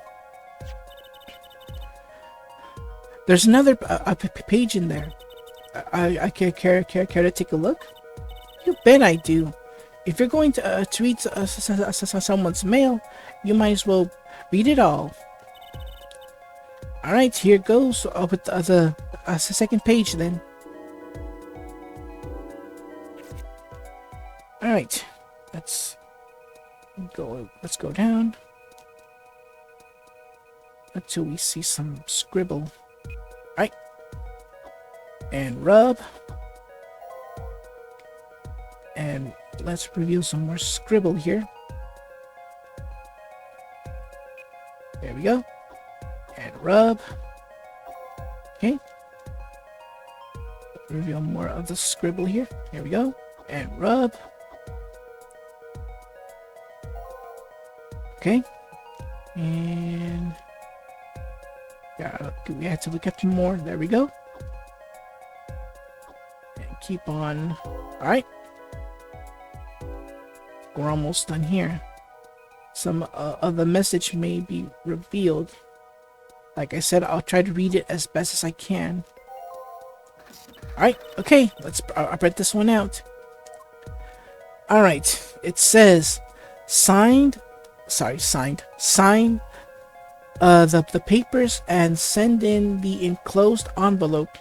There's another page in there. I care to take a look? You bet I do. If you're going to read someone's mail, you might as well read it all. Alright, here goes with the second page then. Alright, let's go down until we see some scribble. Alright, And rub. And let's reveal some more scribble here. There we go. And rub. Okay. Reveal more of the scribble here. Here we go. And rub. Okay. And yeah, we had to look at more. There we go. And keep on. Alright. We're almost done here. Some of the message may be revealed. Like I said, I'll try to read it as best as I can. Alright, okay, I'll read this one out. Alright, it says, sign the papers and send in the enclosed envelope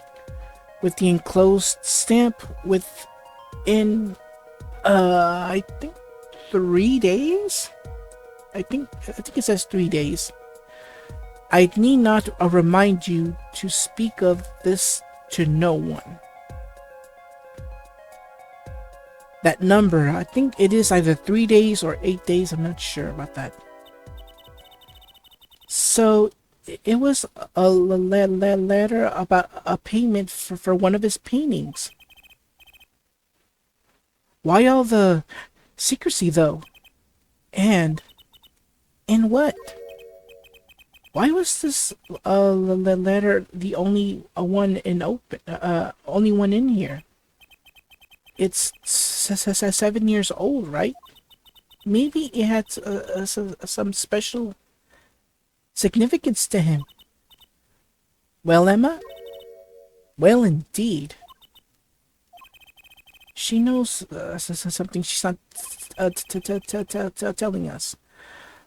with the enclosed stamp within, I think 3 days? I think it says 3 days. I need not remind you to speak of this to no one. That number, I think it is either 3 days or 8 days. I'm not sure about that. So it was a letter about a payment for one of his paintings. Why all the secrecy though? And in what? Why was this letter the only one only one in here? It's 7 years old, right? Maybe it had some special significance to him. Well, Emma? Well, indeed. She knows something she's not telling us.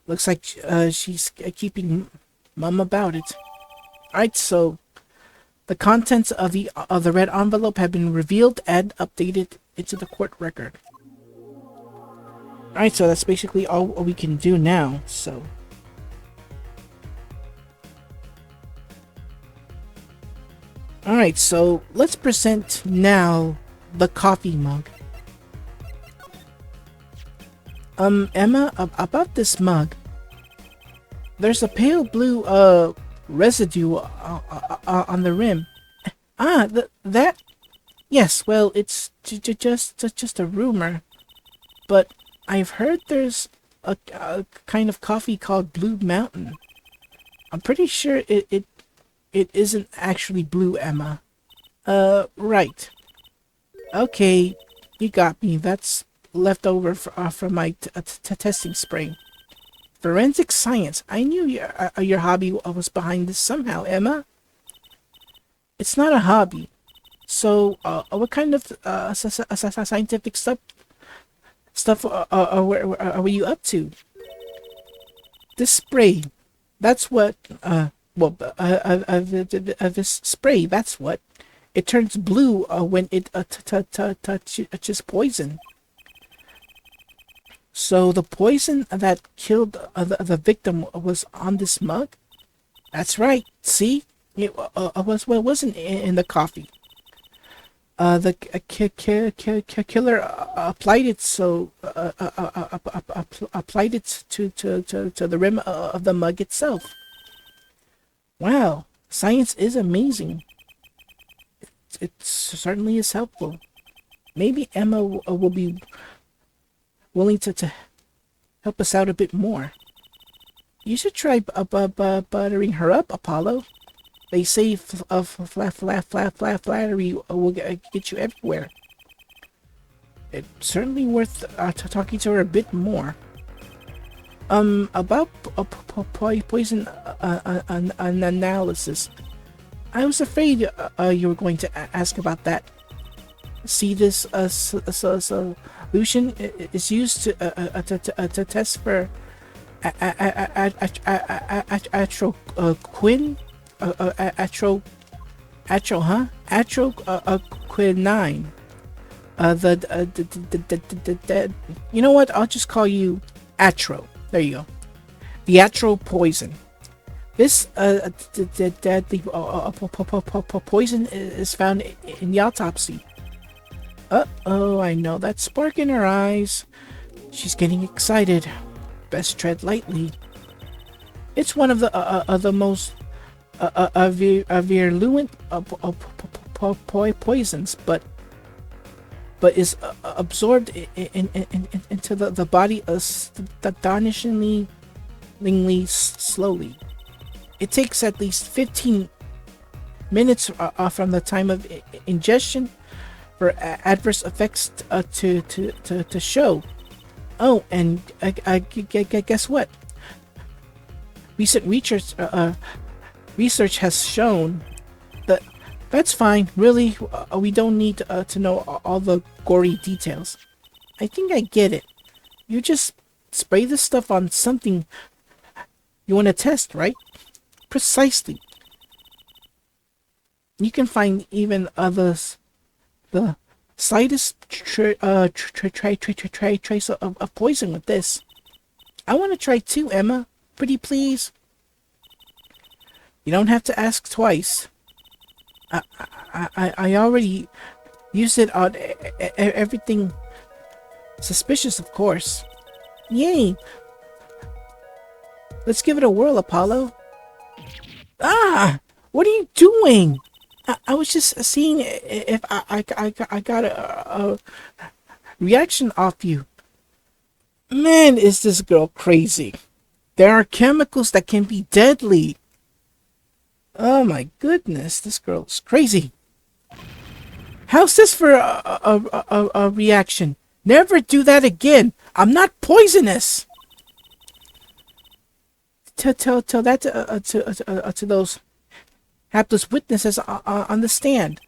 Looks like she's keeping mum about it. Alright, so the contents of the red envelope have been revealed and updated into the court record. Alright, so that's basically all we can do now, so. Alright, so let's present now the coffee mug. Emma, about this mug. There's a pale blue, residue on the rim. Ah, that? Yes, well, it's just a rumor. But I've heard there's a kind of coffee called Blue Mountain. I'm pretty sure it isn't actually blue, Emma. Right. Okay, you got me. That's left over from my testing spray. Forensic science. I knew your hobby was behind this somehow, Emma. It's not a hobby. So, what kind of scientific stuff were you up to? This spray. That's what. This spray. That's what. It turns blue when it touches poison. So the poison that killed the victim was on this mug? That's right. See? It wasn't in the coffee. The killer applied it applied it to the rim of the mug itself. Wow, science is amazing. It certainly is helpful. Maybe Emma will be willing to help us out a bit more. You should try buttering her up, Apollo. They say flattery will get you everywhere. It's certainly worth talking to her a bit more. About poison analysis. I was afraid you were going to ask about that. See, this solution is used to test for atroquin, atroquinine. You know what? I'll just call you Atro. There you go. The Atro poison. This deadly poison is found in the autopsy. Uh-oh, I know that spark in her eyes. She's getting excited. Best tread lightly. It's one of the most virulent poisons, but is absorbed into the body astonishingly slowly. It takes at least 15 minutes from the time of ingestion for adverse effects to show. Oh, and guess what? Recent research has shown that that's fine. Really, we don't need to know all the gory details. I think I get it. You just spray this stuff on something you want to test, right? Precisely. You can find even others the slightest trace of poison with this. I want to try too, Emma. Pretty please. You don't have to ask twice. I already used it on everything suspicious, of course. Yay! Let's give it a whirl, Apollo. Ah! What are you doing? I was just seeing if I got a reaction off you. Man, is this girl crazy. There are chemicals that can be deadly. Oh my goodness, this girl is crazy. How's this for a reaction? Never do that again. I'm not poisonous. Tell that to those hapless witnesses on the stand.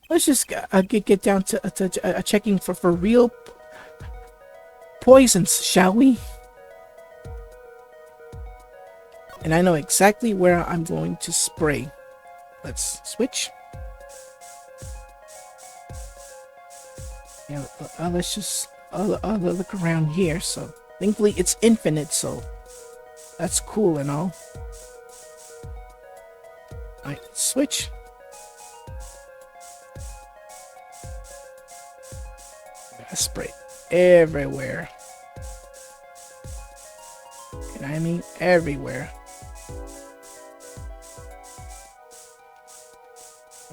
Let's just get down to checking for real poisons, shall we? And I know exactly where I'm going to spray. Let's switch. Yeah, let's just look around here. So, thankfully it's infinite, so that's cool and all. Alright, switch. I spray everywhere. And I mean everywhere.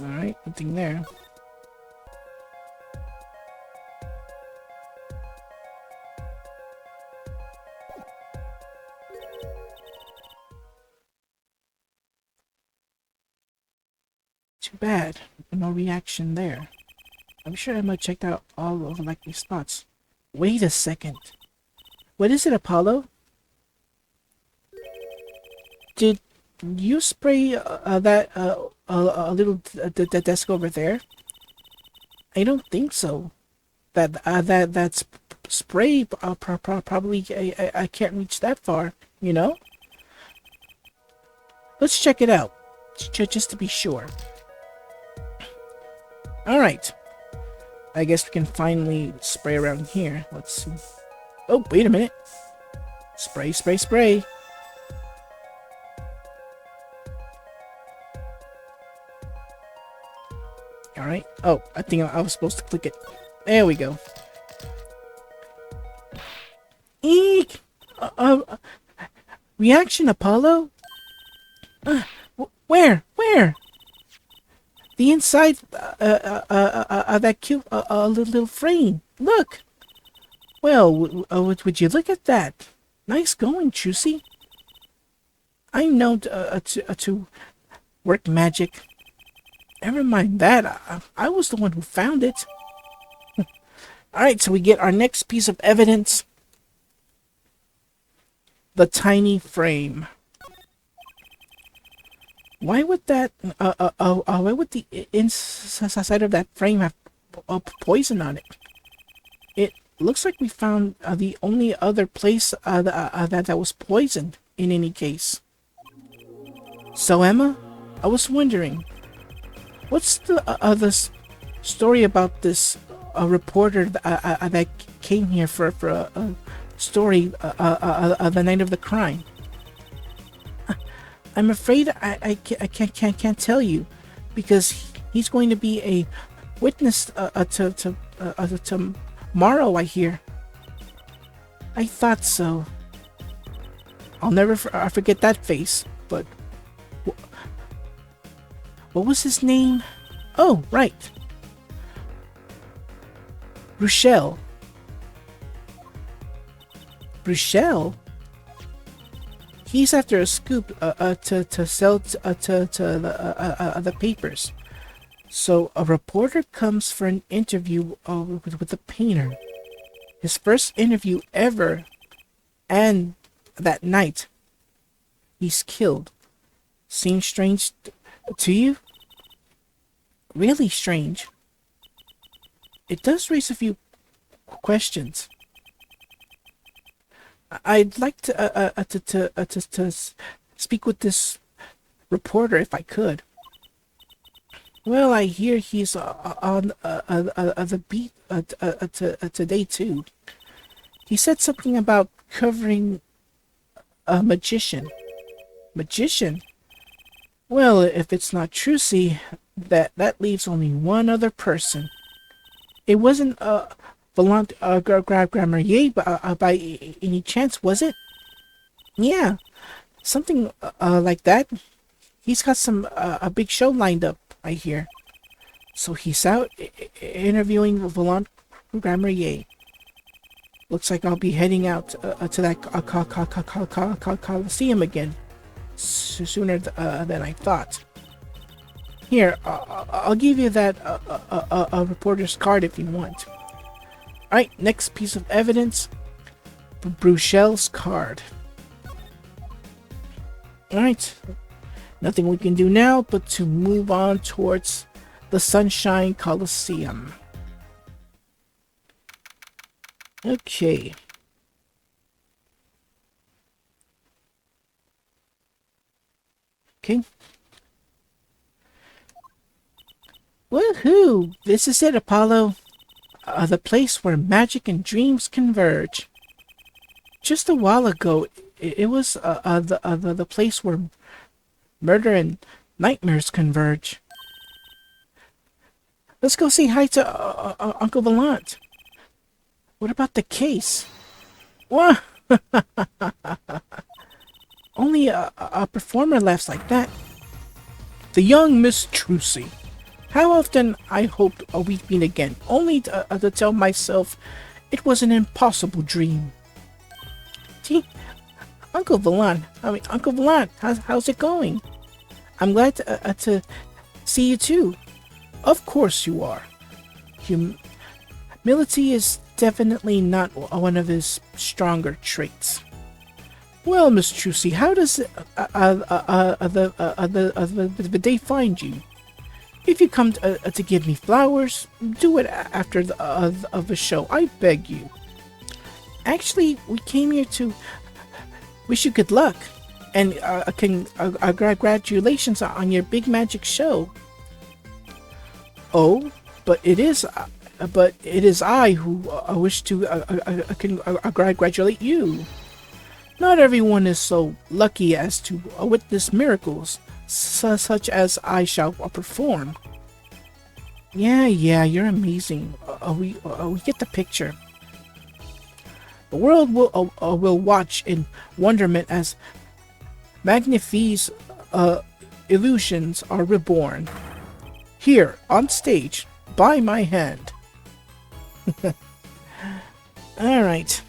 Alright, nothing there. Too bad. No reaction there. I'm sure Emma checked out all of the likely spots. Wait a second. What is it, Apollo? Did you spray that a little desk over there? I don't think so. That's spray probably I can't reach that far, you know? Let's check it out just to be sure. Alright. I guess we can finally spray around here. Let's see. Oh, wait a minute. Spray, spray, spray. Alright. Oh, I think I was supposed to click it. There we go. Eek! Reaction, Apollo? Where? Where? The inside that cute little frame. Look. Well, would you look at that? Nice going, Trucy. I'm known to work magic. Never mind that. I was the one who found it. Alright, so we get our next piece of evidence. The tiny frame. Why would that, why would the inside of that frame have poison on it? It looks like we found the only other place that was poisoned in any case. So Emma, I was wondering, what's the story about this reporter that came here for a story the night of the crime? I'm afraid I can't tell you, because he's going to be a witness to tomorrow, I hear. I thought so. I'll never forget that face. But what was his name? Oh, right. Rochelle. Rochelle? He's after a scoop to sell to the papers. So a reporter comes for an interview with the painter. His first interview ever, and that night, he's killed. Seems strange to you? Really strange. It does raise a few questions. I'd like to speak with this reporter if I could. Well, I hear he's on the beat today too. He said something about covering a magician. Magician? Well, if it's not Trucy, that leaves only one other person. It wasn't Volant Grammarier by any chance, was it? Yeah, something like that. He's got some a big show lined up, I hear. So he's out interviewing Volant Grammarier. Looks like I'll be heading out to that Coliseum again sooner than I thought. Here, I'll give you that a reporter's card if you want. Alright, next piece of evidence. Bruchel's card. Alright, nothing we can do now but to move on towards the Sunshine Coliseum. Okay. Okay. Woohoo! This is it, Apollo. The place where magic and dreams converge. Just a while ago, it was the place where murder and nightmares converge. Let's go say hi to Uncle Volant. What about the case? What? Only a performer laughs like that. The young Miss Trucy. How often I hoped we'd meet again, only to tell myself it was an impossible dream. Gee, Uncle Volant, how's it going? I'm glad to see you too. Of course you are. Humility is definitely not one of his stronger traits. Well, Miss Trucy, how does the day find you? If you come to give me flowers, do it after the show. I beg you. Actually, we came here to wish you good luck and congratulations on your big magic show. Oh, but it is I who wish to congratulate you. Not everyone is so lucky as to witness miracles, such as I shall perform. Yeah, you're amazing. We get the picture. The world will watch in wonderment as Magnifique's illusions are reborn. Here, on stage, by my hand. Alright,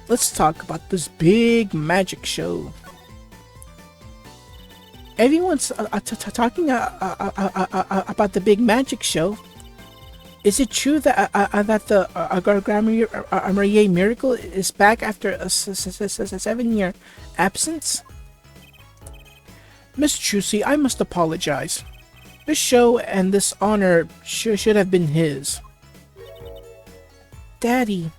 let's talk about this big magic show. Everyone's talking about the big magic show. Is it true that the Grammarier miracle is back after a 7-year absence? Miss Trucy, I must apologize. This show and this honor should have been his. Daddy.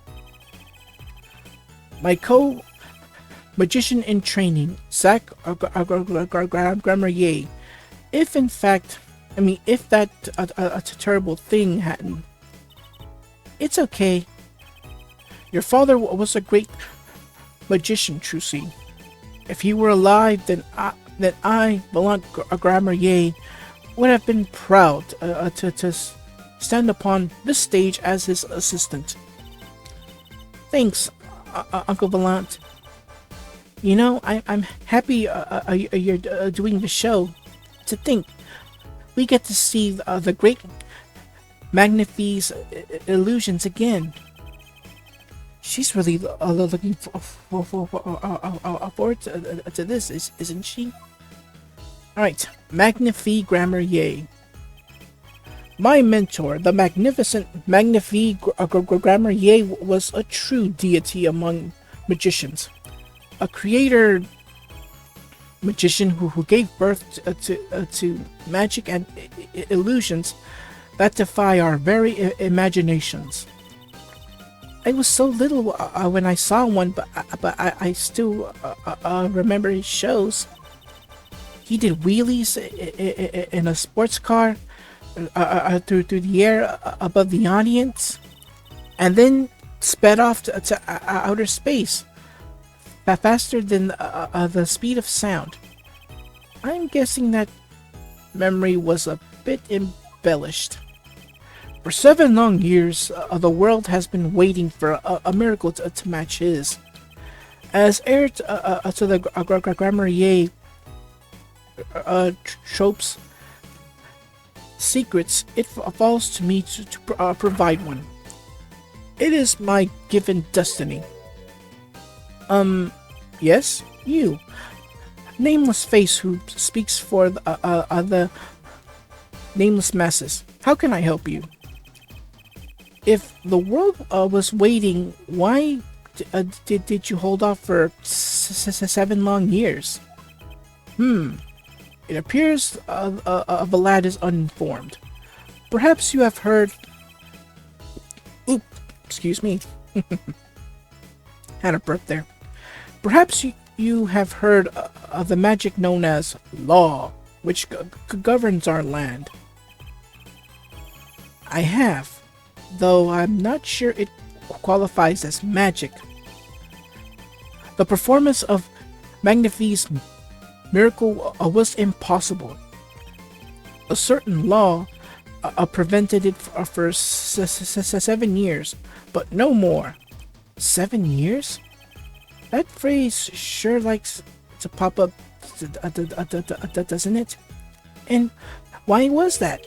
My co-magician in training, Zach Grammarier. If that terrible thing hadn't. It's okay. Your father was a great magician, Trucy. If he were alive, then that I, Valant Grammarier, would have been proud to stand upon this stage as his assistant. Thanks, Uncle Valant. You know, I'm happy you're doing the show. To think, we get to see the great Magnifie's illusions again. She's really looking forward to this, isn't she? Alright, Magnifie Grammarier. My mentor, the magnificent Magnifie Grammarier, was a true deity among magicians. A creator magician who gave birth to magic and illusions that defy our very imaginations. I was so little when I saw one, but I still remember his shows. He did wheelies in a sports car through the air above the audience, and then sped off to outer space, faster than the speed of sound. I'm guessing that memory was a bit embellished. For 7 long years, the world has been waiting for a miracle to match his. As heir to the Grammarier tropes, secrets, it falls to me to provide one. It is my given destiny. Yes, you. Nameless face who speaks for the nameless masses. How can I help you? If the world was waiting, why did you hold off for 7 long years? It appears the lad is uninformed. Perhaps you have heard... Oop, excuse me. Had a burp there. Perhaps you have heard of the magic known as law, which governs our land. I have, though I'm not sure it qualifies as magic. The performance of Magnifie's miracle was impossible. A certain law prevented it for 7 years, but no more. 7 years? That phrase sure likes to pop up, doesn't it? And why was that?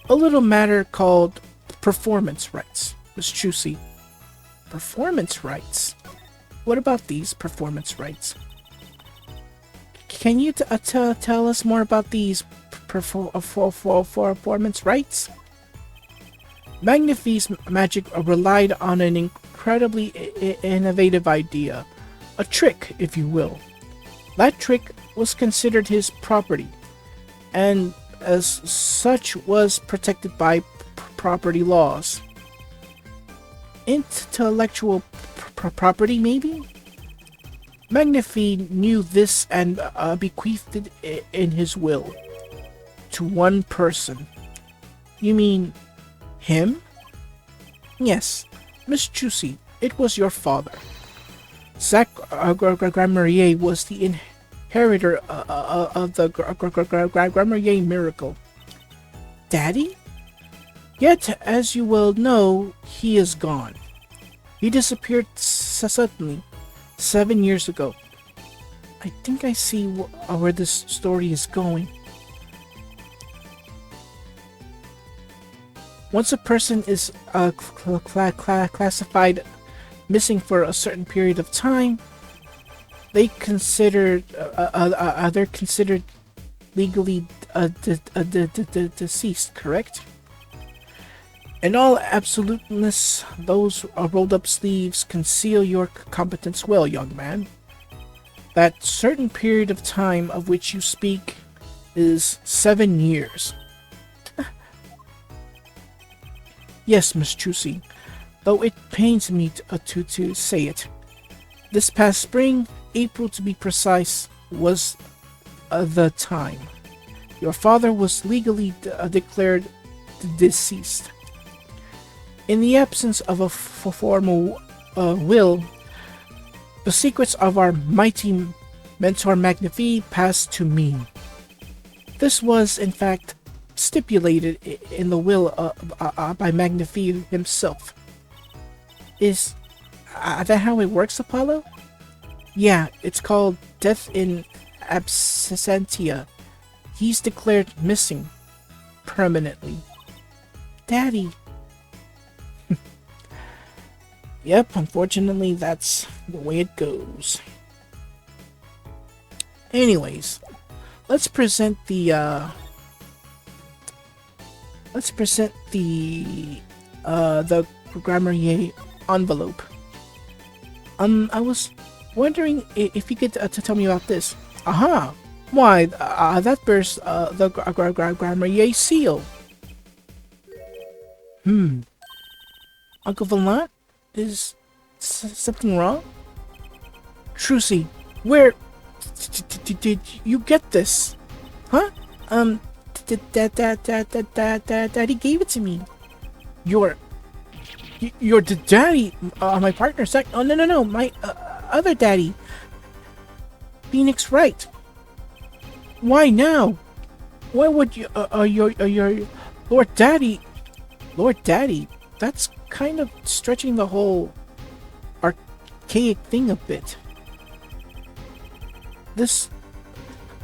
A little matter called performance rights, Miss Chusey. Performance rights? What about these performance rights? Can you tell us more about these performance rights? Magnifie's magic relied on an incredibly innovative idea. A trick, if you will. That trick was considered his property, and as such was protected by property laws. Intellectual property, maybe? Magnifie knew this and bequeathed it in his will. To one person. You mean him? Yes, Miss Chusey, it was your father. Zach Grammarier was the inheritor of the Grammarier miracle. Daddy? Yet, as you well know, he is gone. He disappeared suddenly 7 years ago. I think I see where this story is going. Once a person is classified missing for a certain period of time, they're considered legally deceased, correct? In all absoluteness, those rolled up sleeves conceal your competence well, young man. That certain period of time of which you speak is 7 years. Yes, Miss Chusey, though it pains me to say it. This past spring, April to be precise, was the time. Your father was legally declared deceased. In the absence of a formal will, the secrets of our mighty Mentor Magnifi passed to me. This was, in fact, stipulated in the will by Magnifi himself. Is that how it works, Apollo? Yeah, it's called death in absentia. He's declared missing permanently. Daddy. Yep, unfortunately, that's the way it goes. Anyways, let's present the Grammarier envelope. I was wondering if you could to tell me about this. Aha! Why, that bears the Grammarier seal. Uncle Valant? Is something wrong? Trucy, where did you get this? Huh? Daddy gave it to me. Your daddy, my partner, Zach. Oh, no, my other daddy. Phoenix Wright. Why now? Why would you, your Lord Daddy? That's kind of stretching the whole archaic thing a bit. This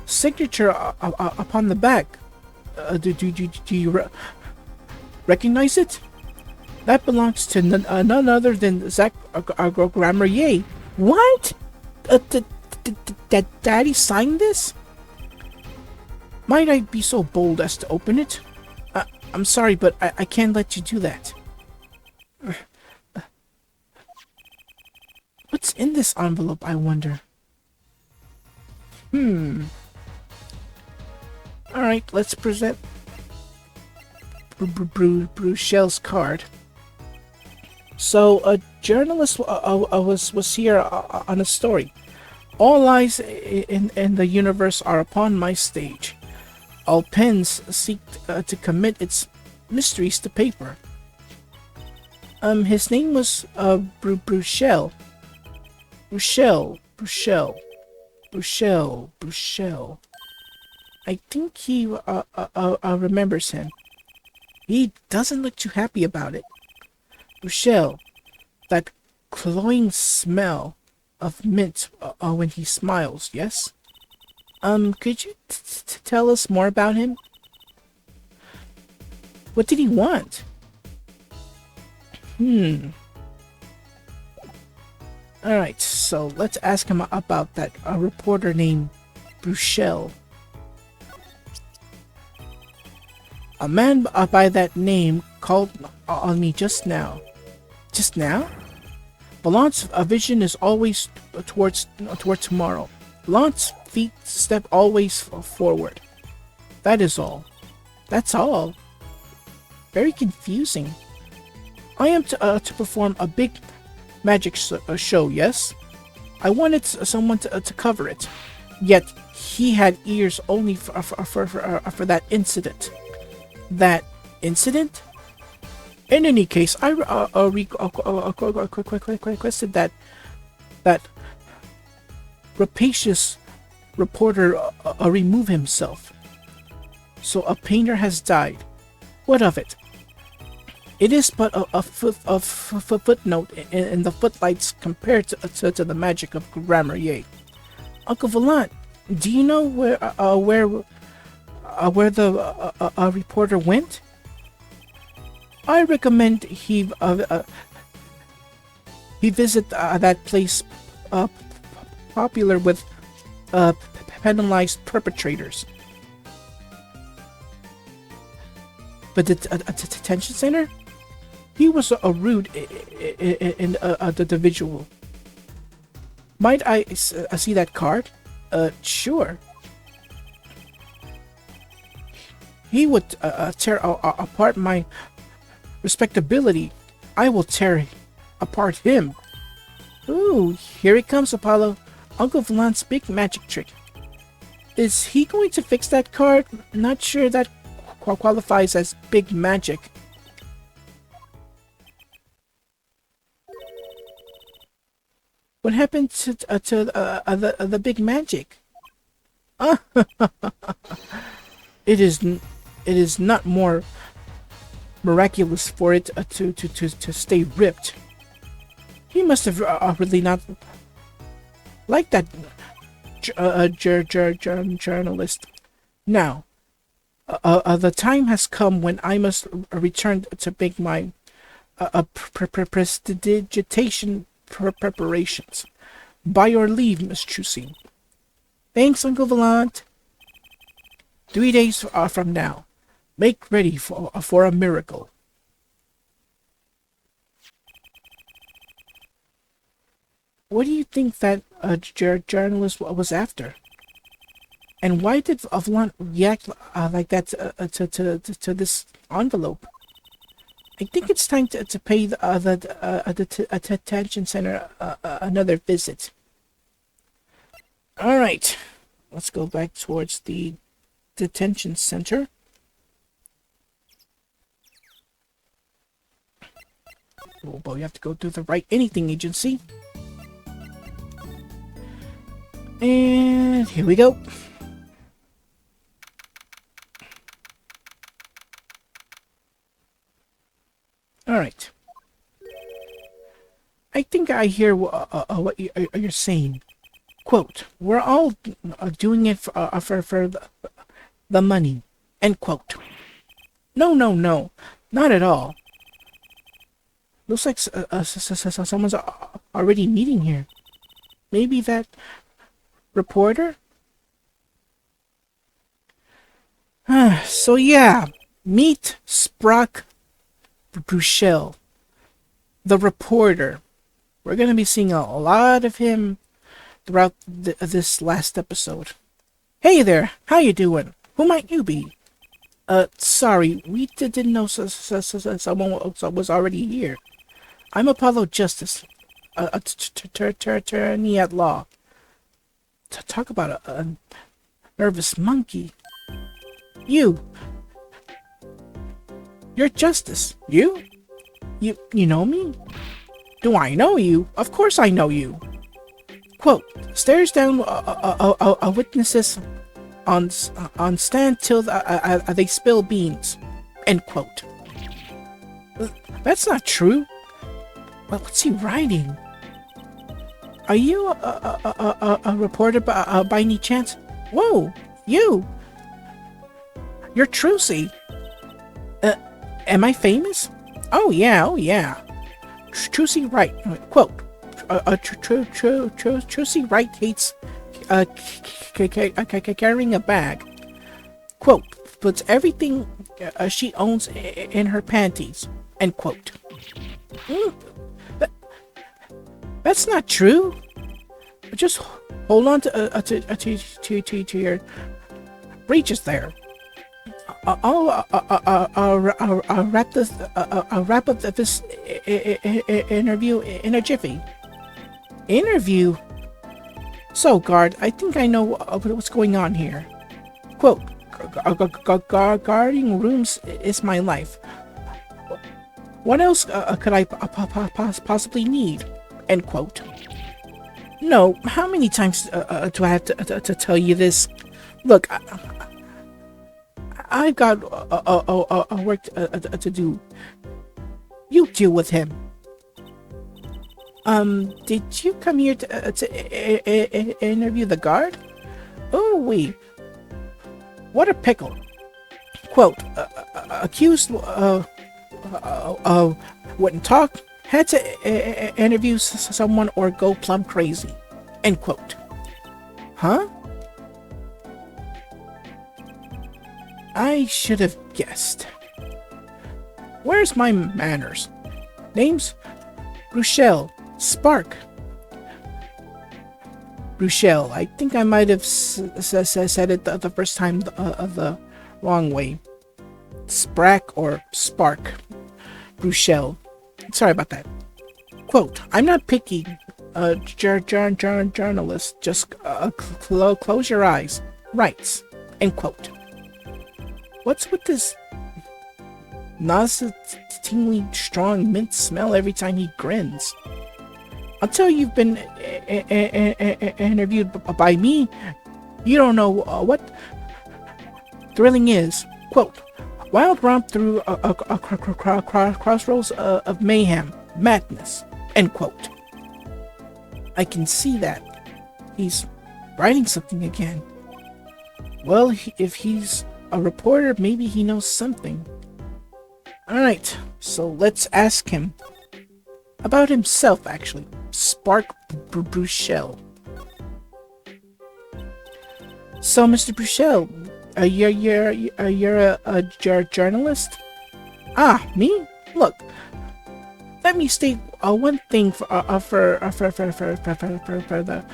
signature upon the back, do you recognize it? That belongs to none other than Zach Grammarier. What? Daddy signed this? Might I be so bold as to open it? I'm sorry, but I can't let you do that. What's in this envelope, I wonder? Alright, let's present Bruchel's card. So, a journalist was here on a story. All eyes in the universe are upon my stage. All pens seek to commit its mysteries to paper. His name was Bruchel. Bruchel. I think he remembers him. He doesn't look too happy about it. Bruchel, that cloying smell of mint when he smiles, yes? Could you tell us more about him? What did he want? Alright, so let's ask him about that reporter named Bruchel. A man by that name called on me just now. Just now? Valant's vision is always towards tomorrow. Valant's feet step always forward. That is all. That's all. Very confusing. I am to perform a big magic show, yes? I wanted someone to cover it. Yet, he had ears only for that incident. That incident? In any case, I requested that rapacious reporter remove himself. So a painter has died. What of it? It is but a footnote in the footlights compared to the magic of Grammarier. Uncle Valant, do you know where the reporter went? I recommend he visit that place popular with penalized perpetrators. But the detention center? He was a rude individual. Might I see that card? Sure. He would tear apart my respectability. I will tear apart him. Ooh, here he comes, Apollo. Uncle Valant's big magic trick. Is he going to fix that card? Not sure that qualifies as big magic. What happened to the big magic? It is it is not more miraculous for it to stay ripped. He must have really not liked that journalist. Now, the time has come when I must return to make my prestidigitation preparations. By your leave, Miss Trucy. Thanks, Uncle Volant. 3 days from now, make ready for a miracle. What do you think that journalist was after? And why did Volant react like that to this envelope? I think it's time to pay the detention center another visit. All right, let's go back towards the detention center. Oh boy, you have to go through the right anything agency. And here we go. All right. I think I hear what you're saying. Quote, we're all doing it for the money. End quote. No, not at all. Looks like someone's already meeting here. Maybe that reporter? So yeah, meet Sprock Bruchel, the reporter. We're going to be seeing a lot of him throughout this last episode. Hey there, how you doing? Who might you be? Sorry, we didn't know someone was already here. I'm Apollo Justice, attorney at law. To talk about a nervous monkey. You're Justice. You know me? Do I know you? Of course I know you. Quote, stares down witnesses on stand till they spill beans. End quote. That's not true. Well, what's he writing? Are you a reporter by any chance? Whoa, you're Trucy. Am I famous? Oh yeah. Trucy Wright. Quote, Trucy Wright hates carrying a bag. Quote, puts everything she owns in her panties. End quote. That's not true. Just hold on to your breeches there. I'll wrap up this interview in a jiffy. Interview? So, guard, I think I know what's going on here. Quote, guarding rooms is my life. What else could I possibly need? End quote. No, how many times do I have to tell you this? Look, I've got work to do. You deal with him. Did you come here to interview the guard? Oh, wait. What a pickle. Quote, accused wouldn't talk, had to interview someone or go plumb crazy. End quote. Huh? I should have guessed. Where's my manners? Name's Bruchel. Spark. Bruchel. I think I might have said it the first time the wrong way. Sprack or Spark. Bruchel. Sorry about that. Quote, I'm not picky, journalist. Just close your eyes. Writes. End quote. What's with this nauseatingly strong mint smell every time he grins? Until you've been interviewed by me, you don't know what thrilling is. Quote, wild romp through a crossroads of mayhem, madness, end quote. I can see that. He's writing something again. Well, if he's a reporter, maybe he knows something. Alright, so let's ask him. About himself, actually. Spark Bruchel. So, Mr. Bruchel, you're a journalist? Ah, me? Look, let me state one thing for the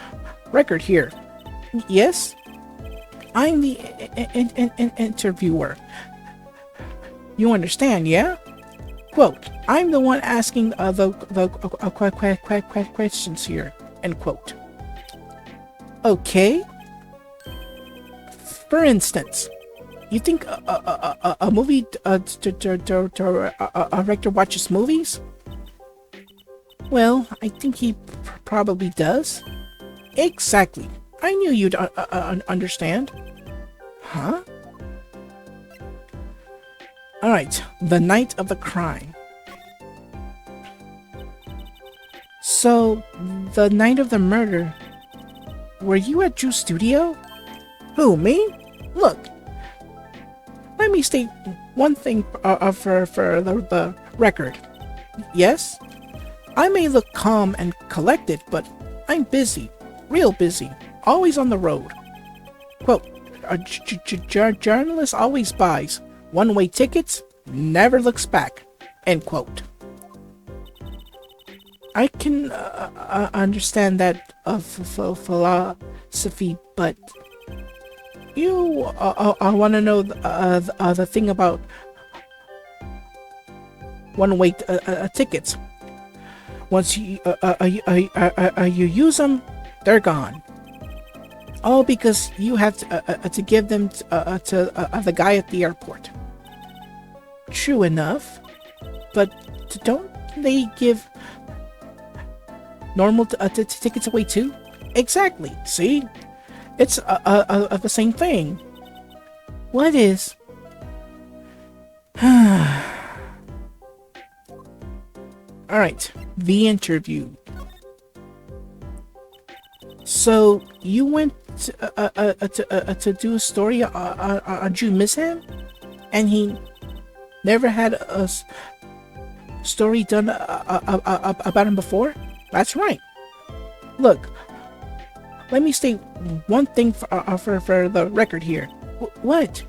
record here. Yes? I'm the interviewer. You understand, yeah? Quote, I'm the one asking the questions here, end quote. Okay. For instance, you think a movie director watches movies? Well, I think he probably does. Exactly. I knew you'd understand. Huh? Alright, the night of the crime. So, the night of the murder, were you at Drew's studio? Who, me? Look, let me state one thing for the record. Yes? I may look calm and collected, but I'm busy. Real busy. Always on the road. Quote, a journalist always buys one-way tickets, never looks back. End quote. I can understand that philosophy, but you want to know the thing about one-way tickets. Once you use them, they're gone. All because you have to give them to the guy at the airport. True enough, but don't they give normal tickets away too? Exactly. See, it's the same thing. What is? All right, the interview. So you went to do a story on Drew Misham, and he never had a story done about him before? That's right. Look, let me state one thing for the record here. What?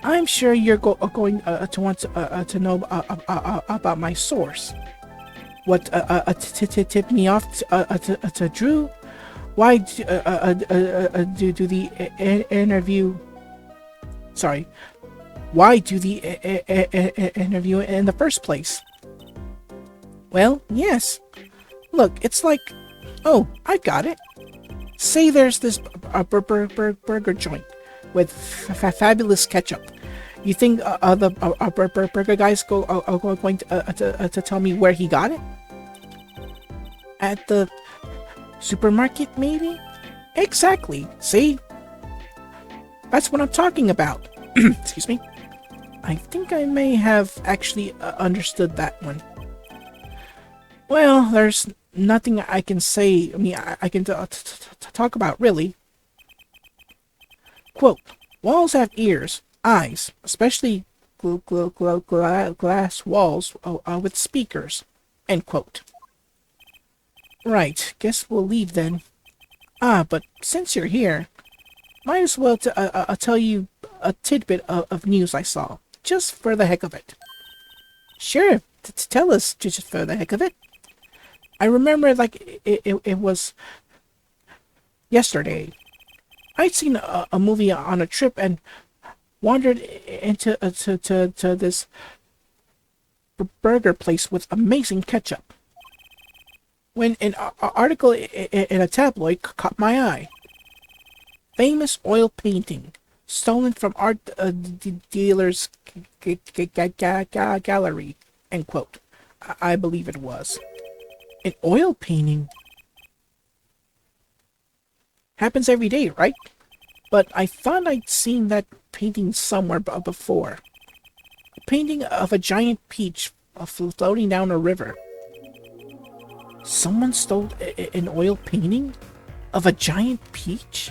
I'm sure you're going to want to know about my source. What tipped me off to Drew? Why do the interview? Sorry. Why do the interview in the first place? Well, yes. Look, it's like, oh, I got it. Say there's this burger joint with fabulous ketchup. You think the burger guys are going to tell me where he got it? At the supermarket, maybe? Exactly. See? That's what I'm talking about. Excuse me. I think I may have actually understood that one. Well, there's nothing I can say. I mean, I can talk about, really. Quote, walls have ears, eyes, especially glass walls with speakers. End quote. Right, guess we'll leave then. But since you're here, might as well tell you a tidbit of news I saw, just for the heck of it. Sure, tell us just for the heck of it. I remember like it was yesterday. I'd seen a movie on a trip and wandered into to this burger place with amazing ketchup. When an article in a tabloid caught my eye. Famous oil painting stolen from art dealer's gallery. End quote. I believe it was. An oil painting? Happens every day, right? But I thought I'd seen that painting somewhere before. A painting of a giant peach floating down a river. Someone stole an oil painting of a giant peach?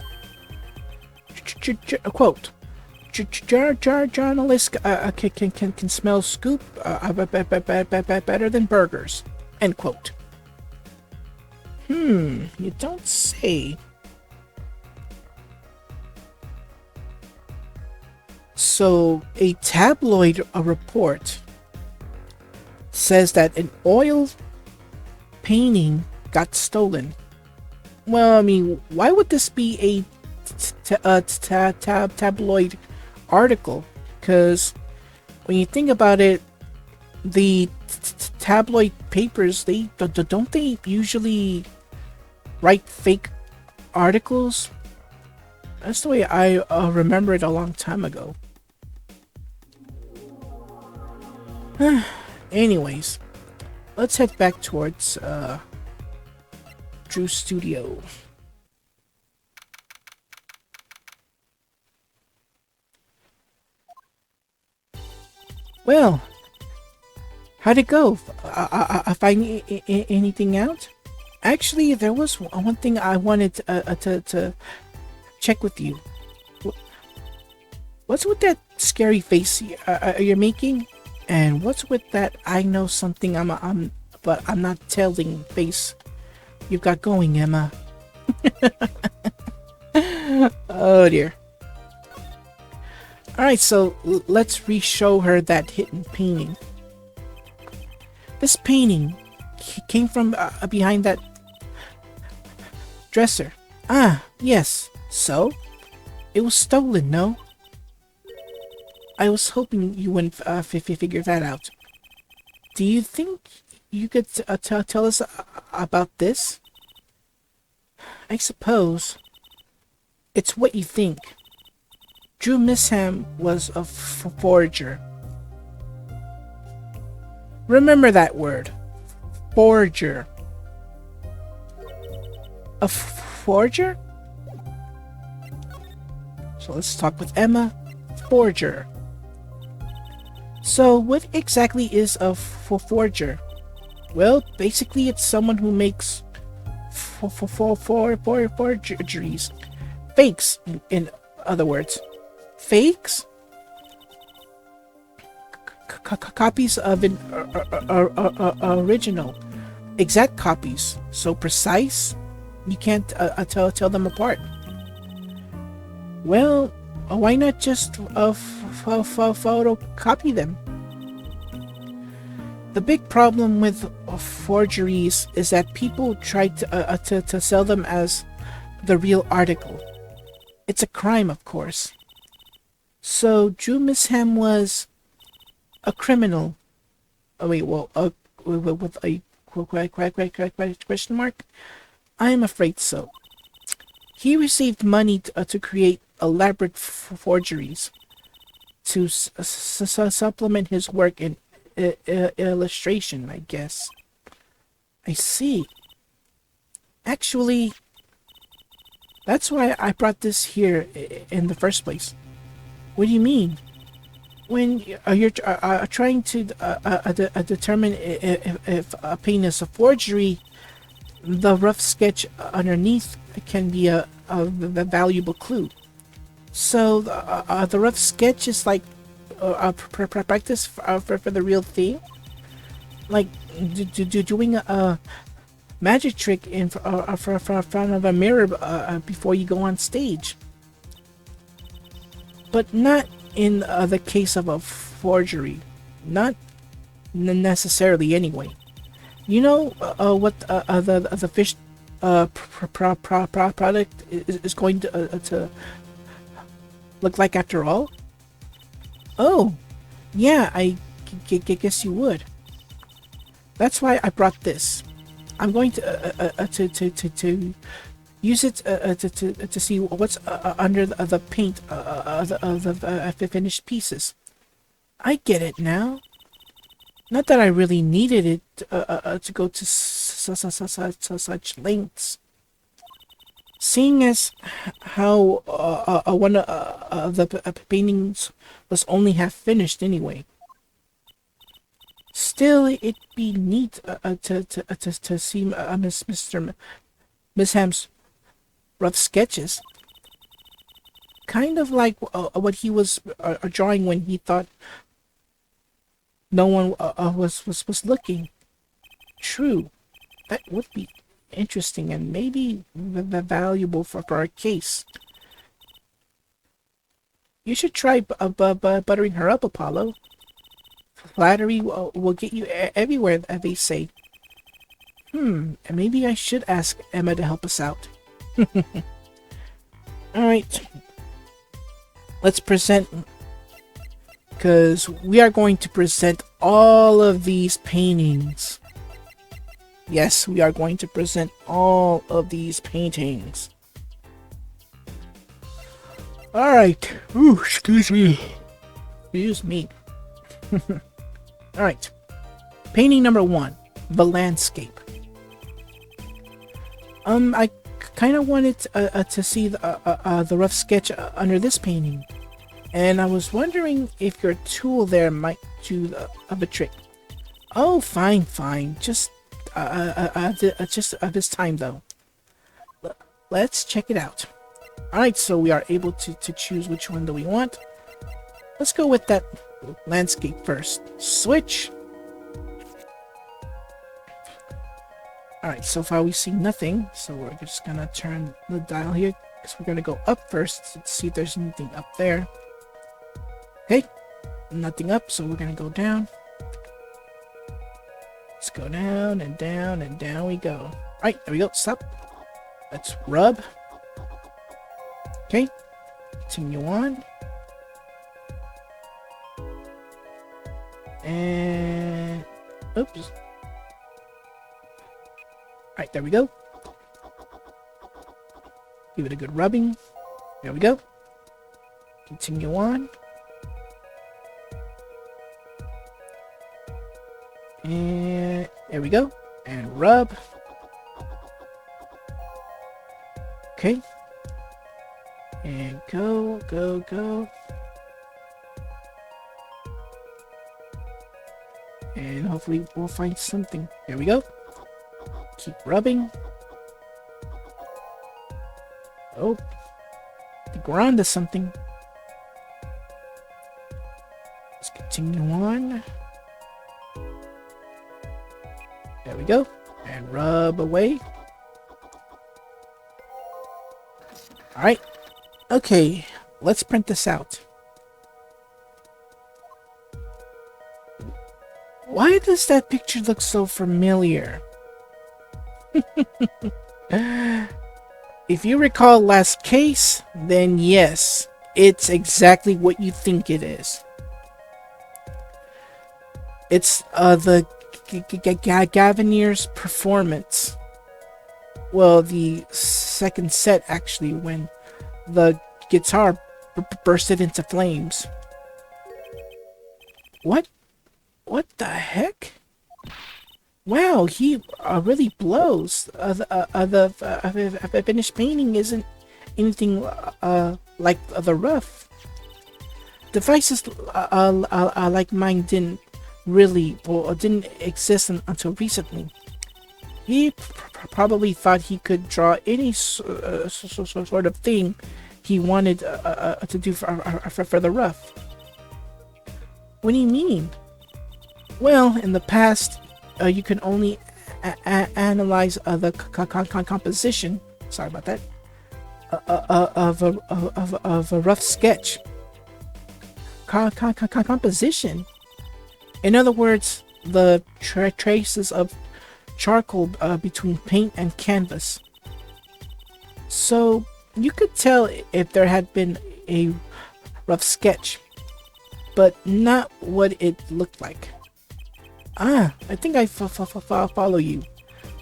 Quote, journalists can smell scoop better than burgers. End quote. You don't say. So, a tabloid report says that an oil painting got stolen. Well, I mean, why would this be a tabloid article? Because when you think about it, the tabloid papers, don't they usually write fake articles? That's the way I remember it a long time ago. Anyways, let's head back towards Drew's studio. Well, how'd it go? Find anything out? Actually, there was one thing I wanted to check with you. What's with that scary face you're making? And what's with that I know something but I'm not telling face you've got going, Emma? Oh dear. Alright, so let's re-show her that hidden painting. This painting came from behind that dresser. Ah, yes. So? It was stolen, no? I was hoping you wouldn't figure that out. Do you think you could tell us about this? I suppose. It's what you think. Drew Misham was a forger. Remember that word. Forger. A forger? So let's talk with Emma. Forger. So what exactly is a forger? Well, basically it's someone who makes forgeries. Fakes, in other words. Fakes? Copies of an original. Exact copies. So precise, you can't tell them apart. Well, why not just photocopy them? The big problem with forgeries is that people try to sell them as the real article. It's a crime, of course. So Drew Misham was a criminal. Oh wait, well, with a question mark? I am afraid so. He received money to create elaborate forgeries to supplement his work in illustration, I guess. I see. Actually, that's why I brought this here in the first place. What do you mean? When you're trying to determine if a painting is a forgery, the rough sketch underneath can be a valuable clue. So the rough sketch is like a practice for the real thing, like doing a magic trick in front of a mirror before you go on stage. But not in the case of a forgery, not necessarily anyway. You know what the fish product is going to look like after all? Oh, yeah, I guess you would. That's why I brought this. I'm going to use it to see what's under the paint of the finished pieces. I get it now. Not that I really needed it to go to such lengths. Seeing as how one of the paintings was only half finished anyway. Still, it'd be neat to see Miss Ham's rough sketches. Kind of like what he was drawing when he thought no one was looking. True, that would be interesting and maybe valuable for our case. You should try buttering her up, Apollo. Flattery will get you everywhere, they say. And maybe I should ask Emma to help us out. Alright. Let's present, because we are going to present all of these paintings. Yes, we are going to present all of these paintings. Alright. Ooh, excuse me. Excuse me. Alright. Painting number 1. The landscape. I kind of wanted to see the rough sketch under this painting. And I was wondering if your tool there might do a trick. Oh, fine. Just this time though. Let's check it out. Alright, so we are able to choose which one do we want. Let's go with that landscape first. Switch. Alright, so far we see nothing, so we're just gonna turn the dial here, because we're gonna go up first to see if there's anything up there. Okay, nothing up, so we're gonna go down. Let's go down and down and down we go. Alright, there we go, stop. Let's rub. Okay, continue on. And oops. Alright, there we go. Give it a good rubbing. There we go. Continue on. And there we go. And rub. Okay. And go. And hopefully we'll find something. There we go. Keep rubbing. Oh, I think we're on to something. Let's continue on. There we go. And rub away. Alright. Okay, let's print this out. Why does that picture look so familiar? If you recall last case, then yes, it's exactly what you think it is. It's the Gavanier's performance. Well, the second set actually, when the guitar bursted into flames. What the heck? Wow, he really blows. The finished painting isn't anything like the rough. Devices like mine didn't exist until recently. He probably thought he could draw any sort of thing he wanted to do for the rough. What do you mean? Well, in the past, you can only analyze the composition. Sorry about that. Of a rough sketch. Composition. In other words, the traces of charcoal between paint and canvas. So you could tell if there had been a rough sketch, but not what it looked like. I think I follow you.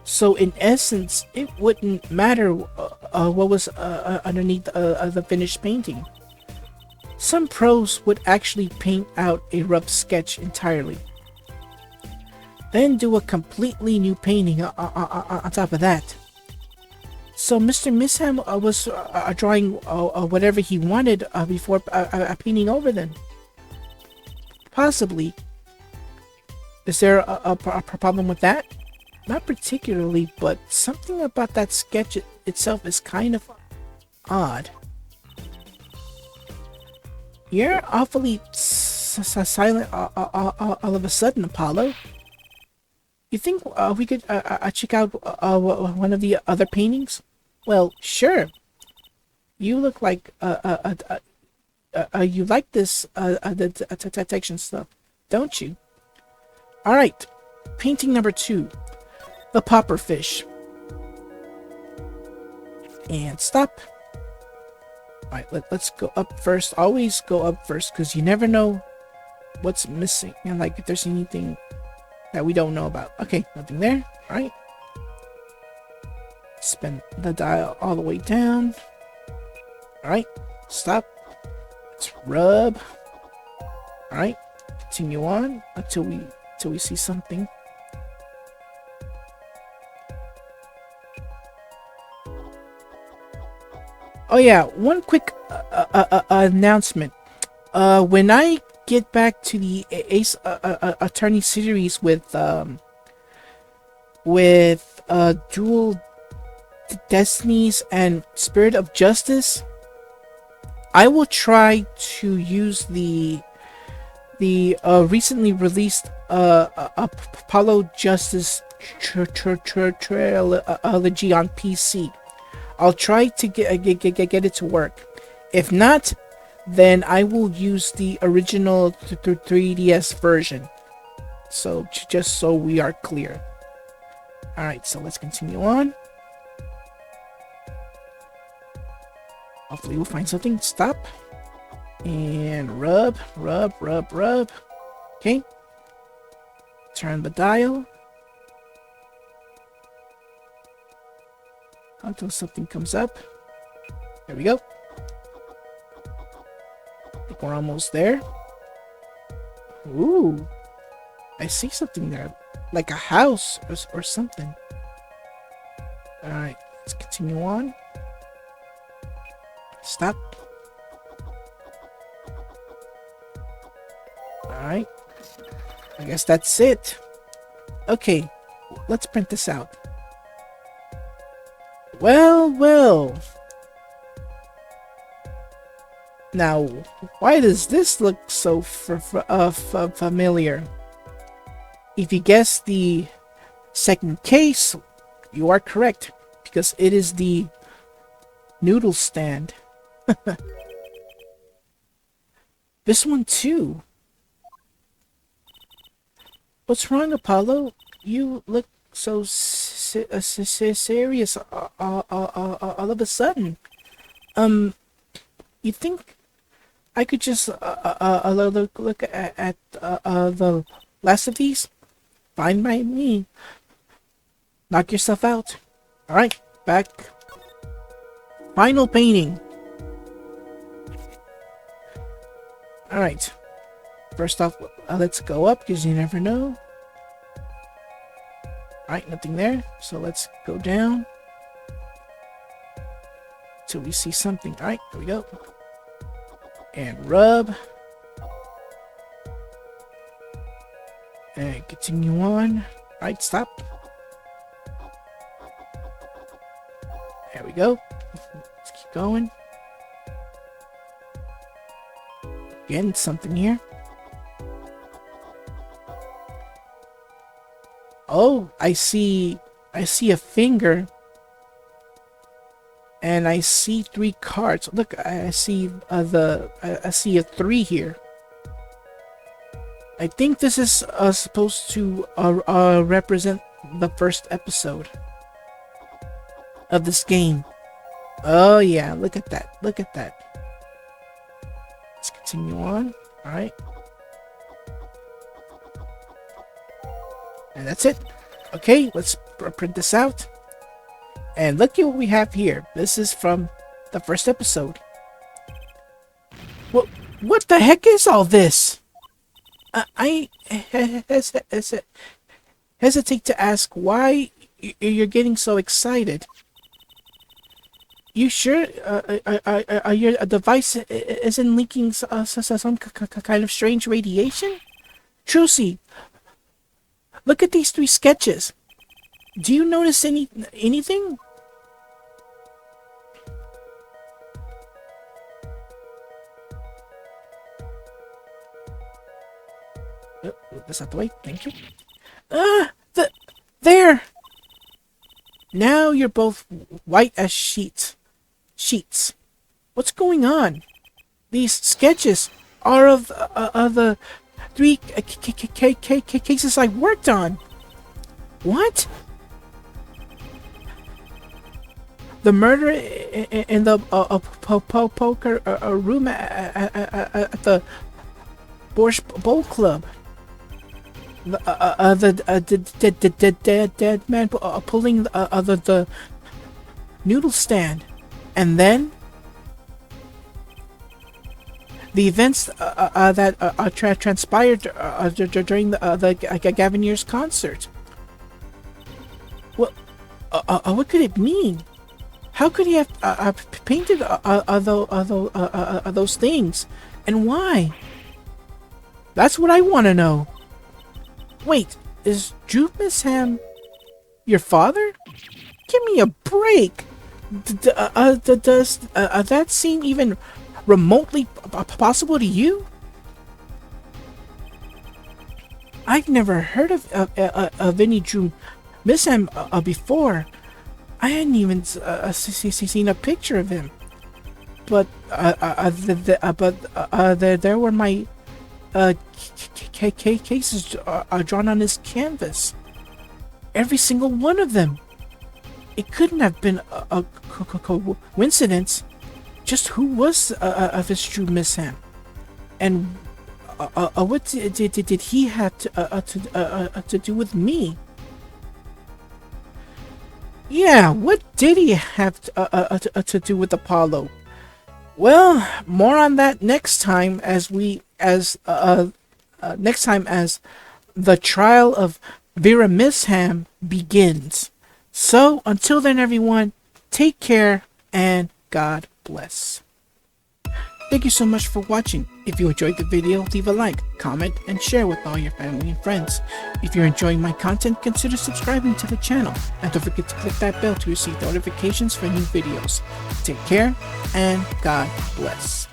So in essence, it wouldn't matter what was underneath the finished painting. Some pros would actually paint out a rough sketch entirely, then do a completely new painting on top of that. So Mr. Misham was drawing whatever he wanted before painting over them. Possibly. Is there a problem with that? Not particularly, but something about that sketch itself is kind of odd. You're awfully silent all of a sudden, Apollo. You think we could check out one of the other paintings? Well, sure. You look like you like this detection stuff, don't you? All right, painting number 2, the popper fish. And stop. All right, let's go up first. Always go up first, because you never know what's missing, and like if there's anything that we don't know about. Okay, nothing there. All right. Spin the dial all the way down. All right, stop. Let's rub. All right, continue on until we see something. Oh yeah, one quick announcement. When I get back to the Ace Attorney series with Dual Destinies and Spirit of Justice, I will try to use the recently released Apollo Justice trilogy on PC. I'll try to get it to work. If not, then I will use the original 3DS version. So just so we are clear. All right, so let's continue on. Hopefully we'll find something. Stop. And rub. Okay. Turn the dial until something comes up. There we go. I think we're almost there. Ooh. I see something there. Like a house or something. Alright, let's continue on. Stop. Alright. I guess that's it. Okay, let's print this out. Well. Now, why does this look so familiar? If you guess the second case, you are correct, because it is the noodle stand. This one too. What's wrong, Apollo? You look so serious all of a sudden. You think I could just look at the last of these? Fine by me. Knock yourself out. Alright, back. Final painting. Alright. First off, let's go up, because you never know. Alright, nothing there. So let's go down till we see something. Alright, there we go. And rub. And continue on. Alright, stop. There we go. Let's keep going. Again, something here. Oh, I see a finger. And I see 3 cards. Look, I see I see a 3 here. I think this is supposed to represent the first episode of this game. Oh yeah, look at that. Look at that. Let's continue on. All right. And that's it. Okay, let's print this out. And look at what we have here. This is from the first episode. What the heck is all this? I hesitate to ask why you're getting so excited. You sure your device isn't leaking some kind of strange radiation? Trucy, look at these three sketches. Do you notice anything? That's not the way. Thank you. There! Now you're both white as sheets. What's going on? These sketches are of the three cases I worked on. What? The murder in the poker room at the Borscht Bowl Club. The dead man pulling the noodle stand, and then the events that transpired during the Gavineers concert. What could it mean? How could he have painted those things, and why? That's what I want to know. Wait, is Drew Misham your father? Give me a break. Does that seem even remotely possible to you? I've never heard of any Drew Misham before. I hadn't even seen a picture of him. But there were my cases drawn on his canvas. Every single one of them. It couldn't have been a coincidence. Just who was this Drew Misham? And what did he have to do with me? Yeah, what did he have to do with Apollo? Well, more on that next time as the trial of Vera Misham begins. So, until then, everyone, take care and God bless. Thank you so much for watching. If you enjoyed the video, leave a like, comment, and share with all your family and friends. If you're enjoying my content, consider subscribing to the channel. And don't forget to click that bell to receive notifications for new videos. Take care, and God bless.